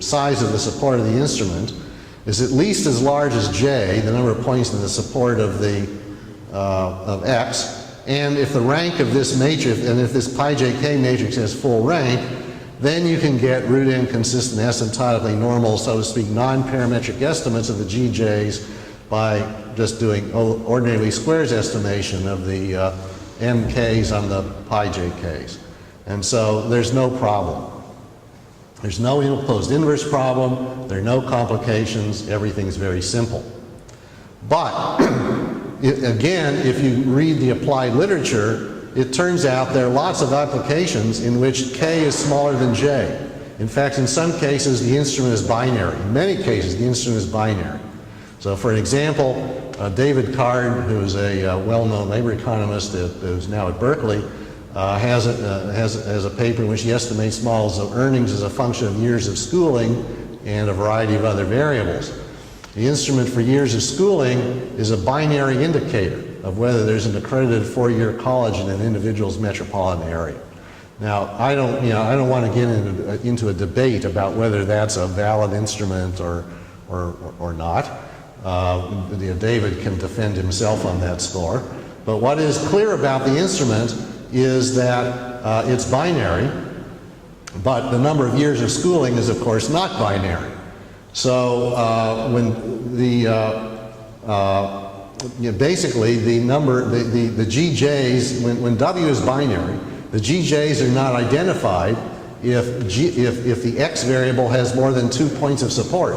Speaker 1: size of the support of the instrument, is at least as large as J, the number of points in the support of of X, and if the rank of this matrix, and if this pi jk matrix has full rank, then you can get root n consistent asymptotically normal, so to speak, non-parametric estimates of the GJs by just doing ordinary least squares estimation of the MKs on the pi jks. And so there's no problem. There's no closed inverse problem, there are no complications, everything's very simple. But, again, if you read the applied literature, it turns out there are lots of applications in which K is smaller than J. In fact, in some cases, the instrument is binary. In many cases, the instrument is binary. So, for example, David Card, who's a well-known labor economist who's now at Berkeley, has a paper in which he estimates models of earnings as a function of years of schooling and a variety of other variables. The instrument for years of schooling is a binary indicator of whether there's an accredited four-year college in an individual's metropolitan area. Now, I don't want to get into a debate about whether that's a valid instrument or not. David can defend himself on that score. But what is clear about the instrument is that it's binary, but the number of years of schooling is, of course, not binary. So when basically the number, the GJs, when W is binary, the GJs are not identified if the X variable has more than 2 points of support.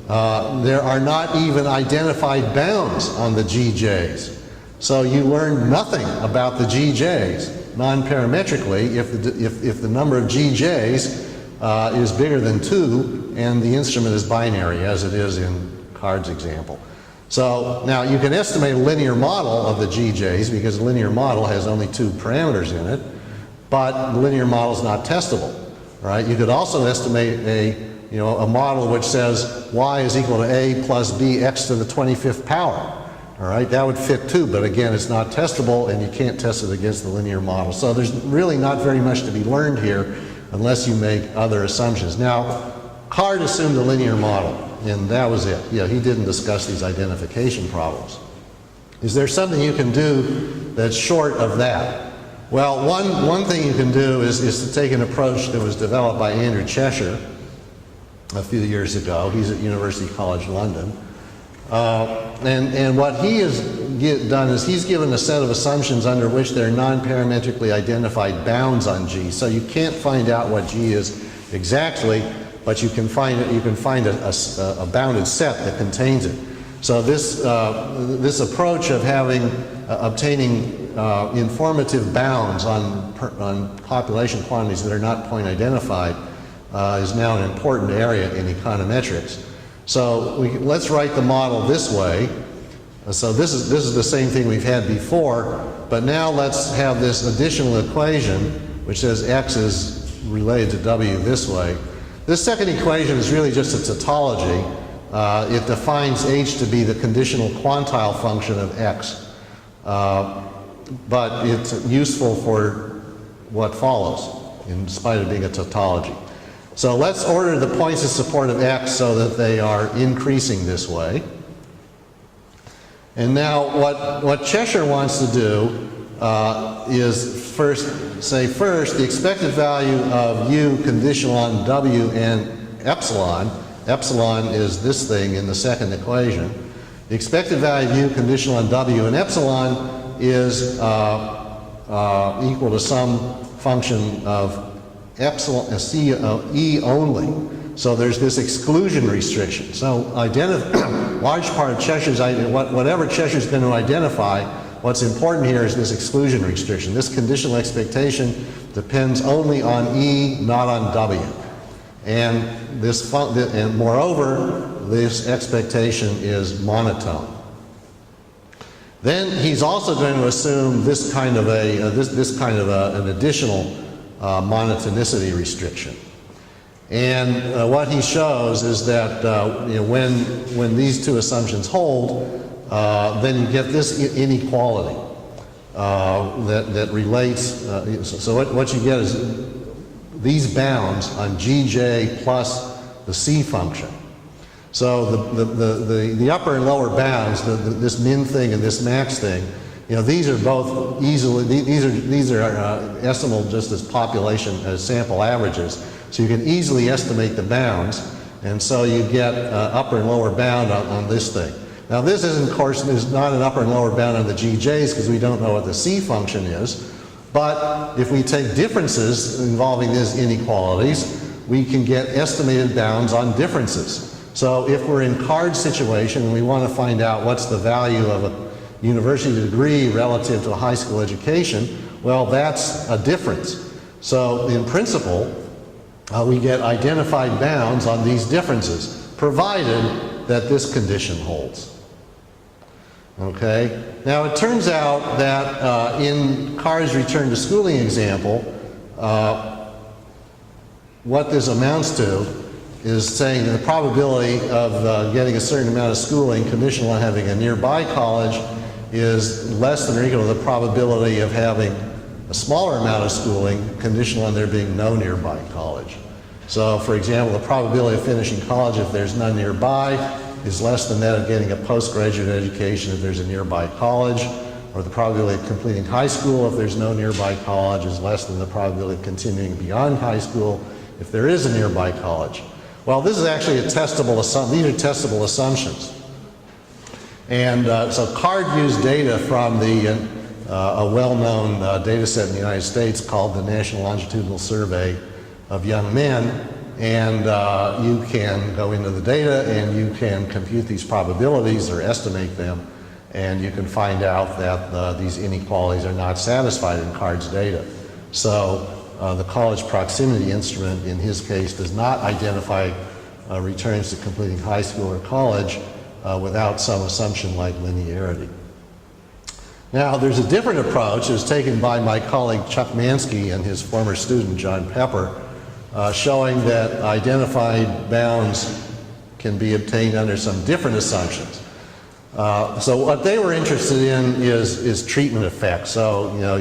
Speaker 1: There are not even identified bounds on the GJs. So you learn nothing about the GJs non-parametrically if the number of GJs is bigger than 2 and the instrument is binary, as it is in Card's example. So now you can estimate a linear model of the GJs because a linear model has only 2 parameters in it, but the linear model is not testable, right? You could also estimate a model which says y is equal to a plus b x to the 25th power, all right? That would fit too, but again, it's not testable and you can't test it against the linear model. So there's really not very much to be learned here unless you make other assumptions. Now, Card assumed a linear model, and that was it. Yeah, he didn't discuss these identification problems. Is there something you can do that's short of that? Well, one thing you can do is to take an approach that was developed by Andrew Cheshire a few years ago. He's at University College London. And what he has done is he's given a set of assumptions under which there are non-parametrically identified bounds on G. So you can't find out what G is exactly, but you can find a bounded set that contains it. So this approach of obtaining informative bounds on population quantities that are not point identified is now an important area in econometrics. So let's write the model this way. So this is the same thing we've had before, but now let's have this additional equation which says x is related to w this way. This second equation is really just a tautology. It defines h to be the conditional quantile function of x, but it's useful for what follows in spite of being a tautology. So let's order the points of support of x so that they are increasing this way. And now what Cheshire wants to do is first, the expected value of u conditional on w and epsilon. Epsilon is this thing in the second equation. The expected value of u conditional on w and epsilon is equal to some function of epsilon, e only. So there's this exclusion restriction. So large part of Cheshire's, whatever Cheshire's going to identify, what's important here is this exclusion restriction. This conditional expectation depends only on E, not on W. And moreover, this expectation is monotone. Then he's also going to assume this kind of an additional monotonicity restriction. And what he shows is that when these two assumptions hold, then you get this inequality that relates. So what you get is these bounds on Gj plus the C function. So the upper and lower bounds, this min thing and this max thing, these are both easily, these are estimable just as population, as sample averages. So you can easily estimate the bounds, and so you get upper and lower bound on this thing. Now this is, of course, there's not an upper and lower bound on the GJs because we don't know what the C function is. But if we take differences involving these inequalities, we can get estimated bounds on differences. So if we're in Card's situation and we want to find out what's the value of a university degree relative to a high school education, well, that's a difference. So in principle, we get identified bounds on these differences, provided that this condition holds. Okay? Now it turns out that in Card's return to schooling example, what this amounts to is saying that the probability of getting a certain amount of schooling conditional on having a nearby college is less than or equal to the probability of having a smaller amount of schooling conditional on there being no nearby college. So for example, the probability of finishing college if there's none nearby is less than that of getting a postgraduate education if there's a nearby college, or the probability of completing high school if there's no nearby college is less than the probability of continuing beyond high school if there is a nearby college. Well, this is actually a testable assumption. These are testable assumptions. And so CARD used data from a well-known data set in the United States called the National Longitudinal Survey of Young Men. And you can go into the data and you can compute these probabilities or estimate them. And you can find out that these inequalities are not satisfied in CARD's data. So the college proximity instrument in his case does not identify returns to completing high school or college without some assumption like linearity. Now, there's a different approach. It was taken by my colleague Chuck Mansky and his former student John Pepper, showing that identified bounds can be obtained under some different assumptions. So what they were interested in is treatment effects. So, you know,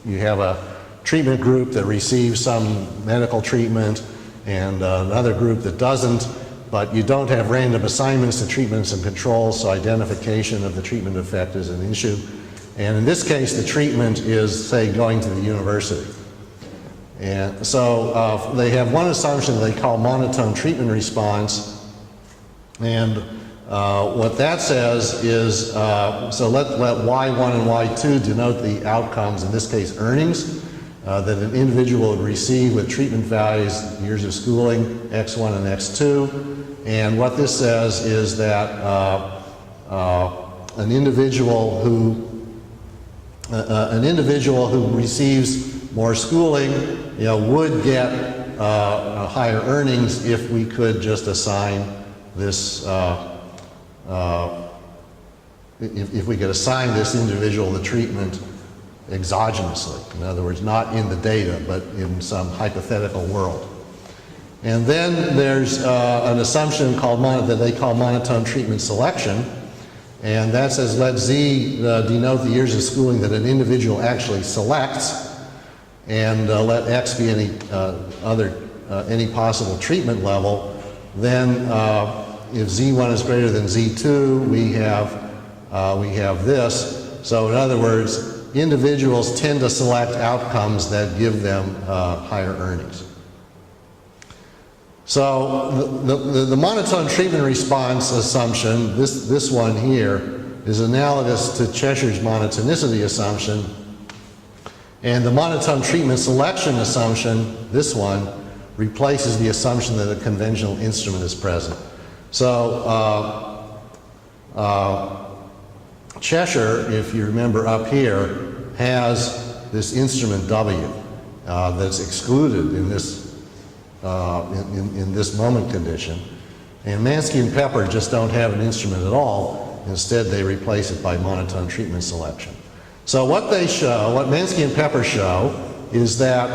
Speaker 1: you have a treatment group that receives some medical treatment and another group that doesn't, but you don't have random assignments to treatments and controls, so identification of the treatment effect is an issue. And in this case, the treatment is, say, going to the university. And so they have one assumption they call monotone treatment response, and what that says is, so let Y1 and Y2 denote the outcomes, in this case earnings, that an individual would receive with treatment values, years of schooling, X1 and X2. And what this says is that an individual who receives more schooling, you know, would get higher earnings if we could just assign this, if we could assign this individual the treatment exogenously. In other words, not in the data, but in some hypothetical world. And then there's an assumption called that they call monotone treatment selection, and that says let Z denote the years of schooling that an individual actually selects, and let X be any any possible treatment level. Then if Z1 is greater than Z2, we have this. So in other words, individuals tend to select outcomes that give them higher earnings. So the monotone treatment response assumption, this one here, is analogous to Cheshire's monotonicity assumption. And the monotone treatment selection assumption, this one, replaces the assumption that a conventional instrument is present. So Cheshire, if you remember up here, has this instrument W that's excluded in this in this moment condition. And Mansky and Pepper just don't have an instrument at all. Instead, they replace it by monotone treatment selection. So what they show, what Mansky and Pepper show, is that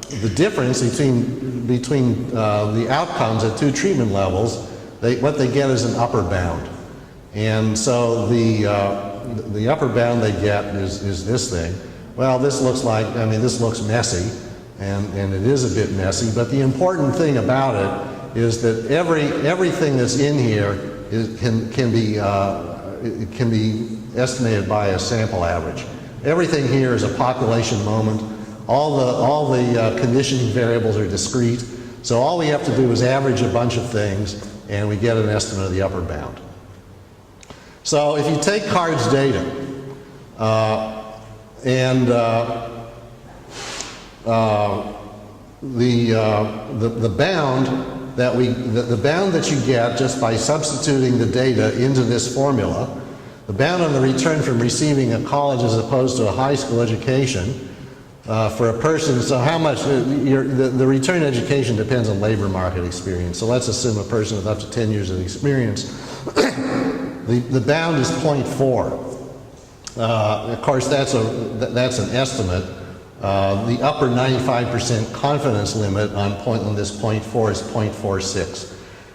Speaker 1: the difference between the outcomes at two treatment levels, what they get is an upper bound. And so the upper bound they get is this thing. Well, this looks like, I mean, this looks messy, and it is a bit messy, but the important thing about it is that everything that's in here can be estimated by a sample average. Everything here is a population moment. All the conditioning variables are discrete, so all we have to do is average a bunch of things, and we get an estimate of the upper bound. So if you take CARD's data and the bound that you get just by substituting the data into this formula, the bound on the return from receiving a college as opposed to a high school education for a person, so how much, the return education depends on labor market experience. So let's assume a person with up to 10 years of experience, the bound is 0.4. Of course, that's an estimate. The upper 95% confidence limit on this 0.4 is 0.46.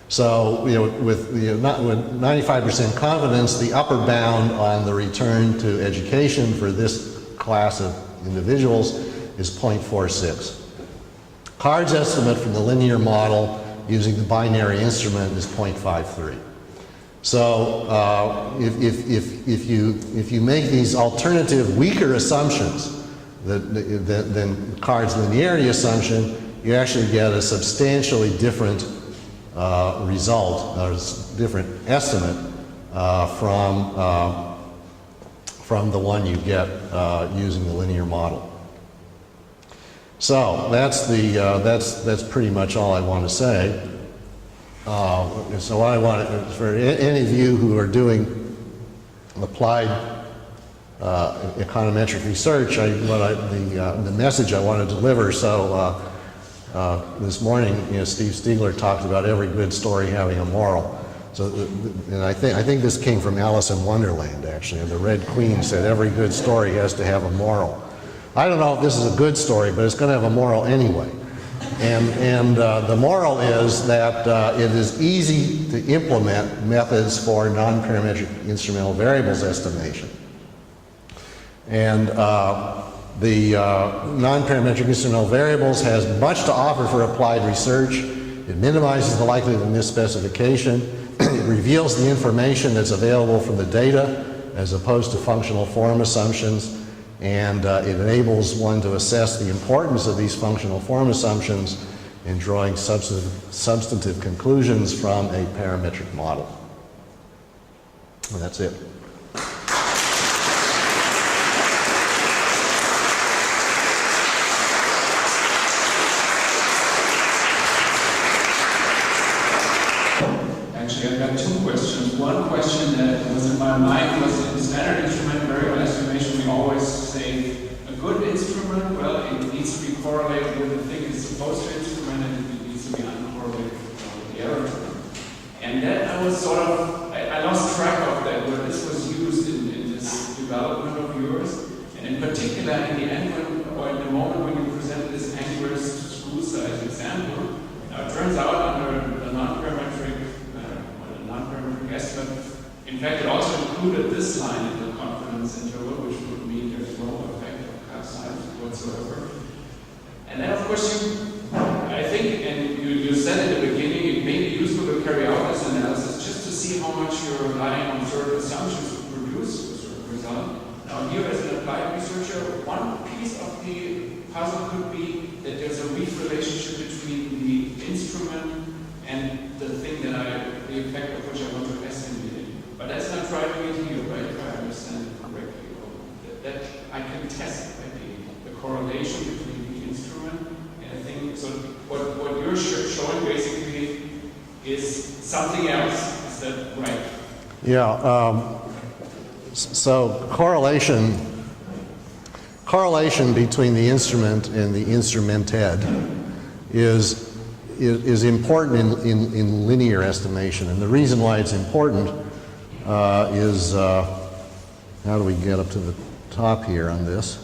Speaker 1: So, you know, with 95% confidence, the upper bound on the return to education for this class of individuals is 0.46. CARD's estimate from the linear model using the binary instrument is 0.53. So if you make these alternative weaker assumptions than CARD's linearity assumption, you actually get a substantially different result, or different estimate from the one you get using the linear model. So that's pretty much all I want to say. So what I want for any of you who are doing applied econometric research, the message I want to deliver. So this morning, Steve Stiegler talked about every good story having a moral. So, and I think this came from Alice in Wonderland, actually. And the Red Queen said every good story has to have a moral. I don't know if this is a good story, but it's going to have a moral anyway. And the moral is that it is easy to implement methods for non-parametric instrumental variables estimation. And the non-parametric instrumental variables has much to offer for applied research. It minimizes the likelihood of misspecification. It reveals the information that's available from the data as opposed to functional form assumptions. And it enables one to assess the importance of these functional form assumptions in drawing substantive conclusions from a parametric model. And that's it.
Speaker 2: Actually, I've got two questions. One question that was in my mind was in standard instrument variable estimation, we always say a good instrument, well, it needs to be correlated with the thing it's supposed to instrument, and it needs to be uncorrelated with the error term. And then I was sort of, I lost track of that, where this was used in this development of yours. And in particular, in the end, or in the moment when you presented this angular screw size example, now it turns out under the non-parametric estimate, in fact, it also included this line in the confidence interval, which would mean there's no effect of cut size whatsoever. And then, of course, I think, and you said at the beginning, it may be useful to carry out this analysis just to see how much you're relying on certain assumptions to produce a certain result. Now, here as an applied researcher, one piece of the puzzle could be that there's a weak relationship between the instrument and the thing that the effect of which I want to estimate. But that's not driving it here, right? If I understand it correctly. That I can test the correlation between the instrument and I think, so what you're showing basically is something else. Is that right?
Speaker 1: Yeah. So correlation between the instrument and the instrumented is important in linear estimation. And the reason why it's important is, how do we get up to the top here on this?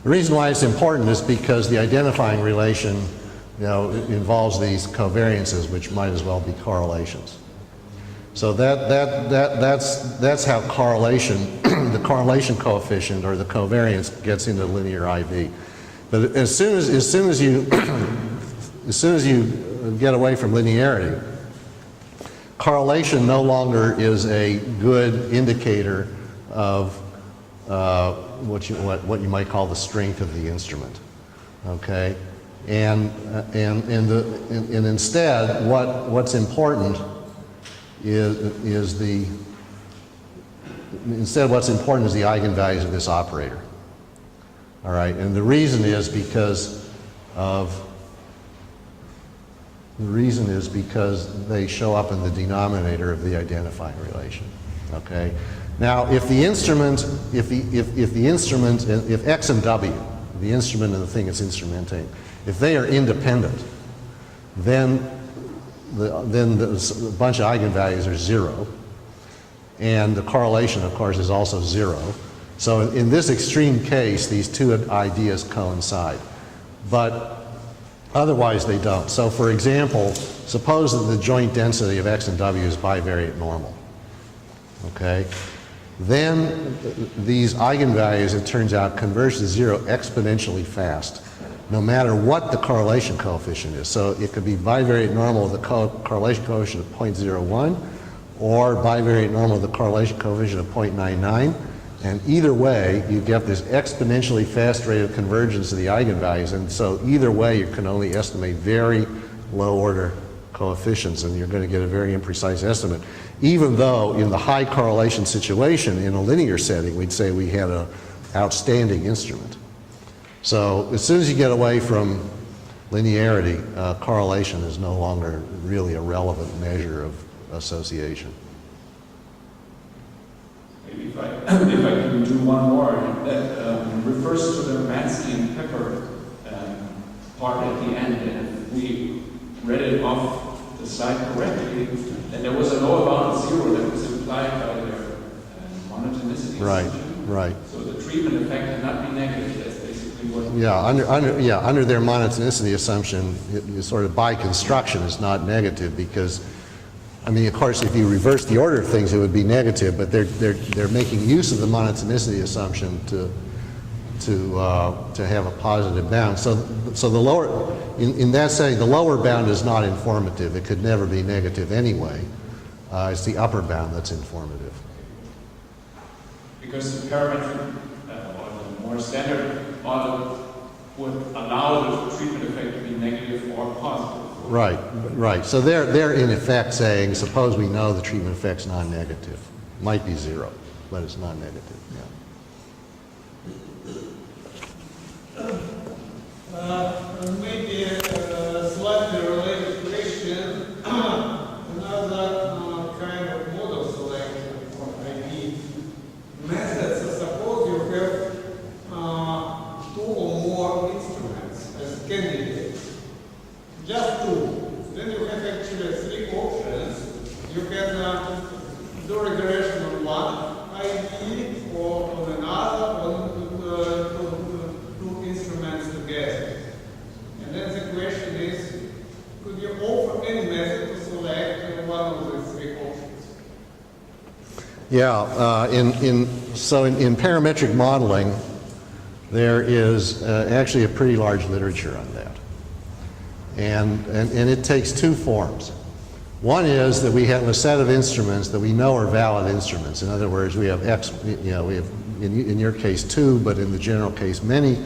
Speaker 1: The reason why it's important is because the identifying relation, involves these covariances, which might as well be correlations. So that's how correlation, the correlation coefficient or the covariance gets into linear IB. But as soon as you get away from linearity, correlation no longer is a good indicator of what you might call the strength of the instrument. Okay, and instead what's important is the eigenvalues of this operator. All right, and the reason is because they show up in the denominator of the identifying relation. Okay, now if X and W, the instrument and the thing it's instrumenting, if they are independent, then a bunch of eigenvalues are 0, and the correlation, of course, is also 0. So in this extreme case, these two ideas coincide, but otherwise they don't. So for example, suppose that the joint density of X and W is bivariate normal. Okay, then these eigenvalues, it turns out, converge to 0 exponentially fast, no matter what the correlation coefficient is. So it could be bivariate normal with a correlation coefficient of 0.01, or bivariate normal with a correlation coefficient of 0.99. And either way, you get this exponentially fast rate of convergence of the eigenvalues, and so either way you can only estimate very low order coefficients, and you're going to get a very imprecise estimate. Even though in the high correlation situation in a linear setting, we'd say we had an outstanding instrument. So as soon as you get away from linearity, correlation is no longer really a relevant measure of association.
Speaker 2: Maybe if I can do one more, that refers to the Mansky and Pepper part at the end. And if we read it off the slide correctly, then there was a lower bound of 0 that was implied by their monotonicity assumption.
Speaker 1: Right.
Speaker 2: So the treatment effect cannot be negative. That's basically what.
Speaker 1: Yeah, under their monotonicity assumption, it sort of by construction is not negative because, I mean, of course, if you reverse the order of things, it would be negative. But they're making use of the monotonicity assumption to have a positive bound. So the lower, in that setting, the lower bound is not informative. It could never be negative anyway. It's the upper bound that's informative.
Speaker 2: Because the parametric or the more standard model would allow the treatment effect to be negative or positive.
Speaker 1: Right. So they're in effect saying, suppose we know the treatment effect's non-negative. Might be 0, but it's non-negative. Yeah.
Speaker 3: Maybe a slightly related question. Another kind of model selection for ID methods. So suppose you have 2 or more instruments as candidates. Just 2. Then you have actually 3 options. You can do regression on one ID or on another, or two instruments together. And then the question is, could you offer any method to select one of the 3 options?
Speaker 1: Yeah, in parametric modeling, there is actually a pretty large literature on that. And it takes 2 forms. One is that we have a set of instruments that we know are valid instruments. In other words, we have X, we have, in your case 2, but in the general case many,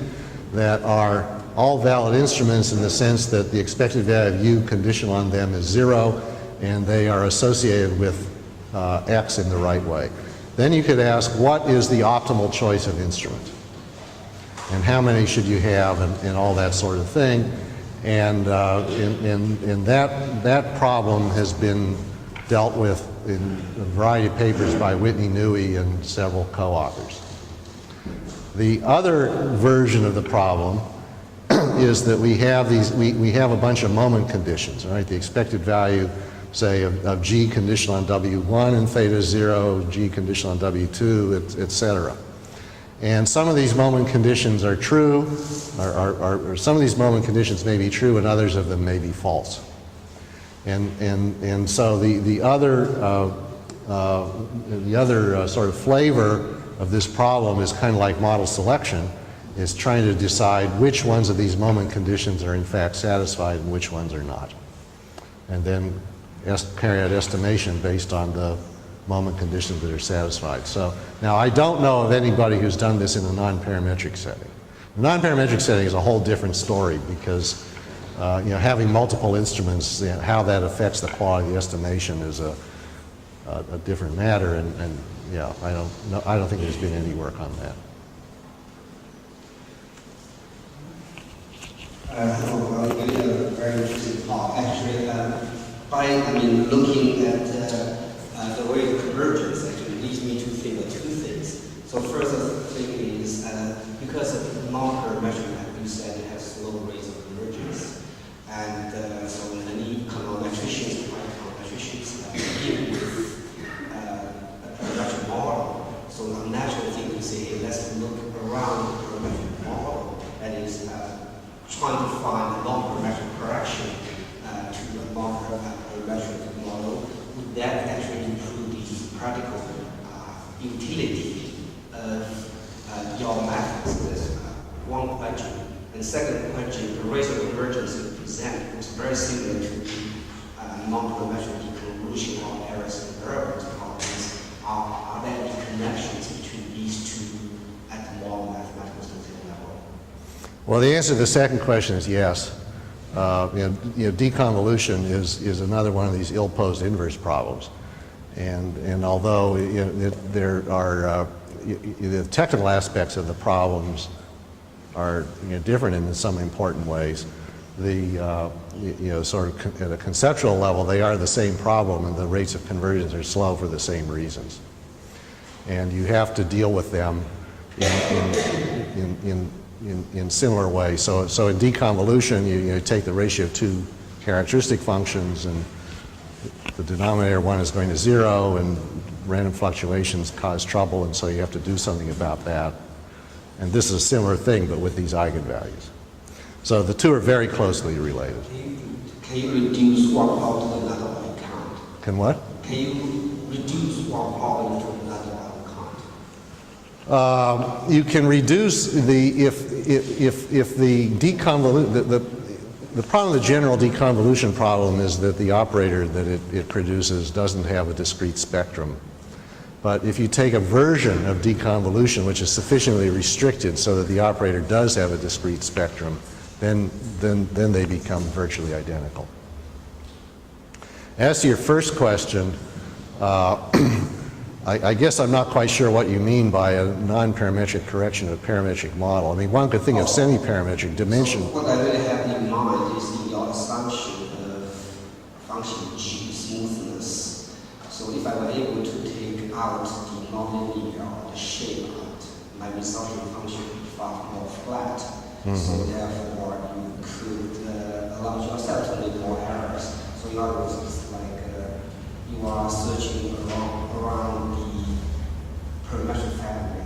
Speaker 1: that are all valid instruments in the sense that the expected value of U conditional on them is 0, and they are associated with X in the right way. Then you could ask, what is the optimal choice of instrument? And how many should you have, and all that sort of thing. And that problem has been dealt with in a variety of papers by Whitney Newey and several co-authors. The other version of the problem is that we have we have a bunch of moment conditions, right? The expected value, say, of G conditional on W1 and theta 0, G conditional on W2, et cetera. And some of these moment conditions are true, or some of these moment conditions may be true, and others of them may be false. And so the other sort of flavor of this problem is kind of like model selection, is trying to decide which ones of these moment conditions are in fact satisfied and which ones are not, and then carry out estimation based on the moment conditions that are satisfied. So now I don't know of anybody who's done this in a non-parametric setting. The non-parametric setting is a whole different story because having multiple instruments, how that affects the quality of the estimation is a different matter, and yeah, I don't think there's been any work on that.
Speaker 4: Hello, very interesting talk. Actually, looking at the way of convergence actually leads me to think of 2 things. So first thing is because of non-parametric, like you said, it has low rates of convergence, and so many econometricians, deal with a parametric model. So the natural thing to say, hey, let's look around the parametric model, that is trying to find a non-parametric correction to a non-parametric model. Would that actually improve the practical utility of your methods? That's one question. And second question, the rate of convergence you present was very similar to the non-parametric deconvolution of errors and variables problems. Are there any connections between these
Speaker 1: Well, the answer to the second question is yes. Deconvolution is another one of these ill-posed inverse problems. And although there are the technical aspects of the problems are different in some important ways, sort of at a conceptual level, they are the same problem, and the rates of convergence are slow for the same reasons. And you have to deal with them in similar ways. So in deconvolution, you take the ratio of two characteristic functions, and the denominator one is going to 0, and random fluctuations cause trouble, and so you have to do something about that. And this is a similar thing, but with these eigenvalues. So the two are very closely related.
Speaker 4: Can you reduce one power to another one count?
Speaker 1: Can what?
Speaker 4: Can you reduce one power to another one count?
Speaker 1: You can reduce the if the problem of the general deconvolution problem is that the operator that it produces doesn't have a discrete spectrum. But if you take a version of deconvolution which is sufficiently restricted so that the operator does have a discrete spectrum, then they become virtually identical. As to your first question, I guess I'm not quite sure what you mean by a non-parametric correction of a parametric model. I mean, one could think of semi-parametric dimension.
Speaker 4: So what I really have in mind is your assumption of function G smoothness. So if I were able to take out the nonlinear or the shape out, my resulting function would be far more flat. Mm-hmm. So therefore, you could allow yourself to make more errors. So in other words, it's like you are searching around the parametric family.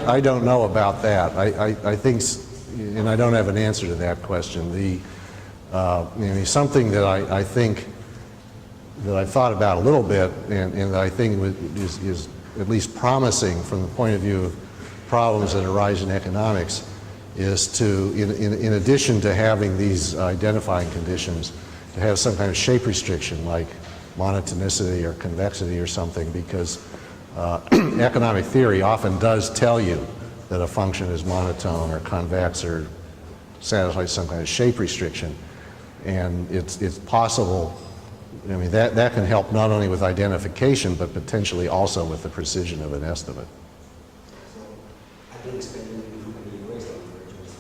Speaker 1: I don't know about that. I think, and I don't have an answer to that question. Something that I think that I've thought about a little bit, and that I think is at least promising from the point of view of problems that arise in economics, is to, in addition to having these identifying conditions, to have some kind of shape restriction like monotonicity or convexity or something, because economic theory often does tell you that a function is monotone or convex or satisfies some kind of shape restriction. And it's possible, I mean, that can help not only with identification, but potentially also with the precision of an estimate.
Speaker 4: I didn't expect you to improve any rates of convergence,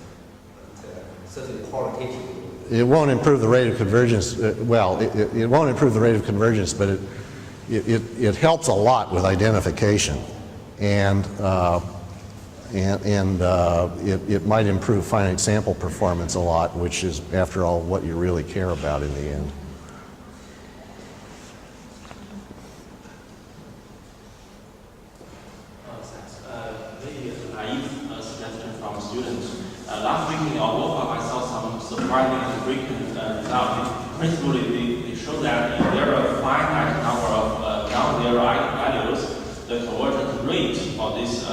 Speaker 4: but certainly qualitatively.
Speaker 1: It won't improve the rate of convergence. It won't improve the rate of convergence, but it helps a lot with identification, and it might improve finite sample performance a lot, which is, after all, what you really care about in the end.
Speaker 5: Maybe a naive suggestion from students. Last week in Europa, I saw some surprising and frequent results. Principally, they show that if there are a finite number of non-zero eigenvalues, the convergence rate of these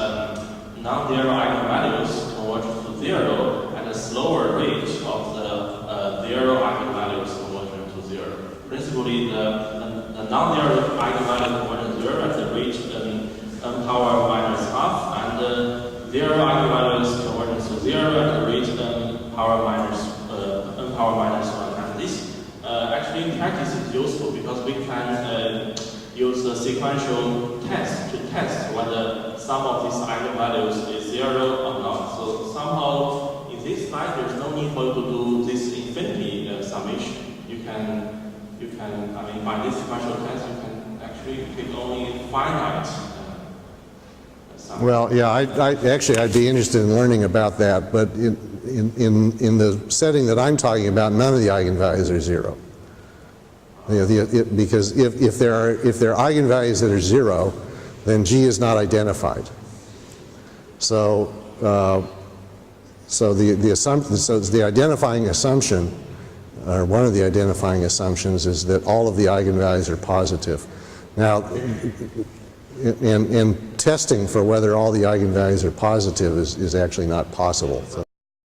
Speaker 5: non-zero eigenvalues converges to 0 at a slower rate of the zero eigenvalues converging to 0. Principally, the non-zero eigenvalue converges to 0 at the rate n power minus half, and the zero eigenvalues converges to 0 at the rate n power minus 1. And this actually in practice is useful because we can use a sequential test to test whether some of these eigenvalues is 0 or not. So somehow in this slide there's no need for you to do this infinity summation. You can, I mean, by this sequential test you can actually pick only finite.
Speaker 1: Well, yeah, I'd be interested in learning about that, but in the setting that I'm talking about, none of the eigenvalues are 0. Because if there are eigenvalues that are 0, then G is not identified. So the identifying assumption, or one of the identifying assumptions, is that all of the eigenvalues are positive. Now, and testing for whether all the eigenvalues are positive is actually not possible. So.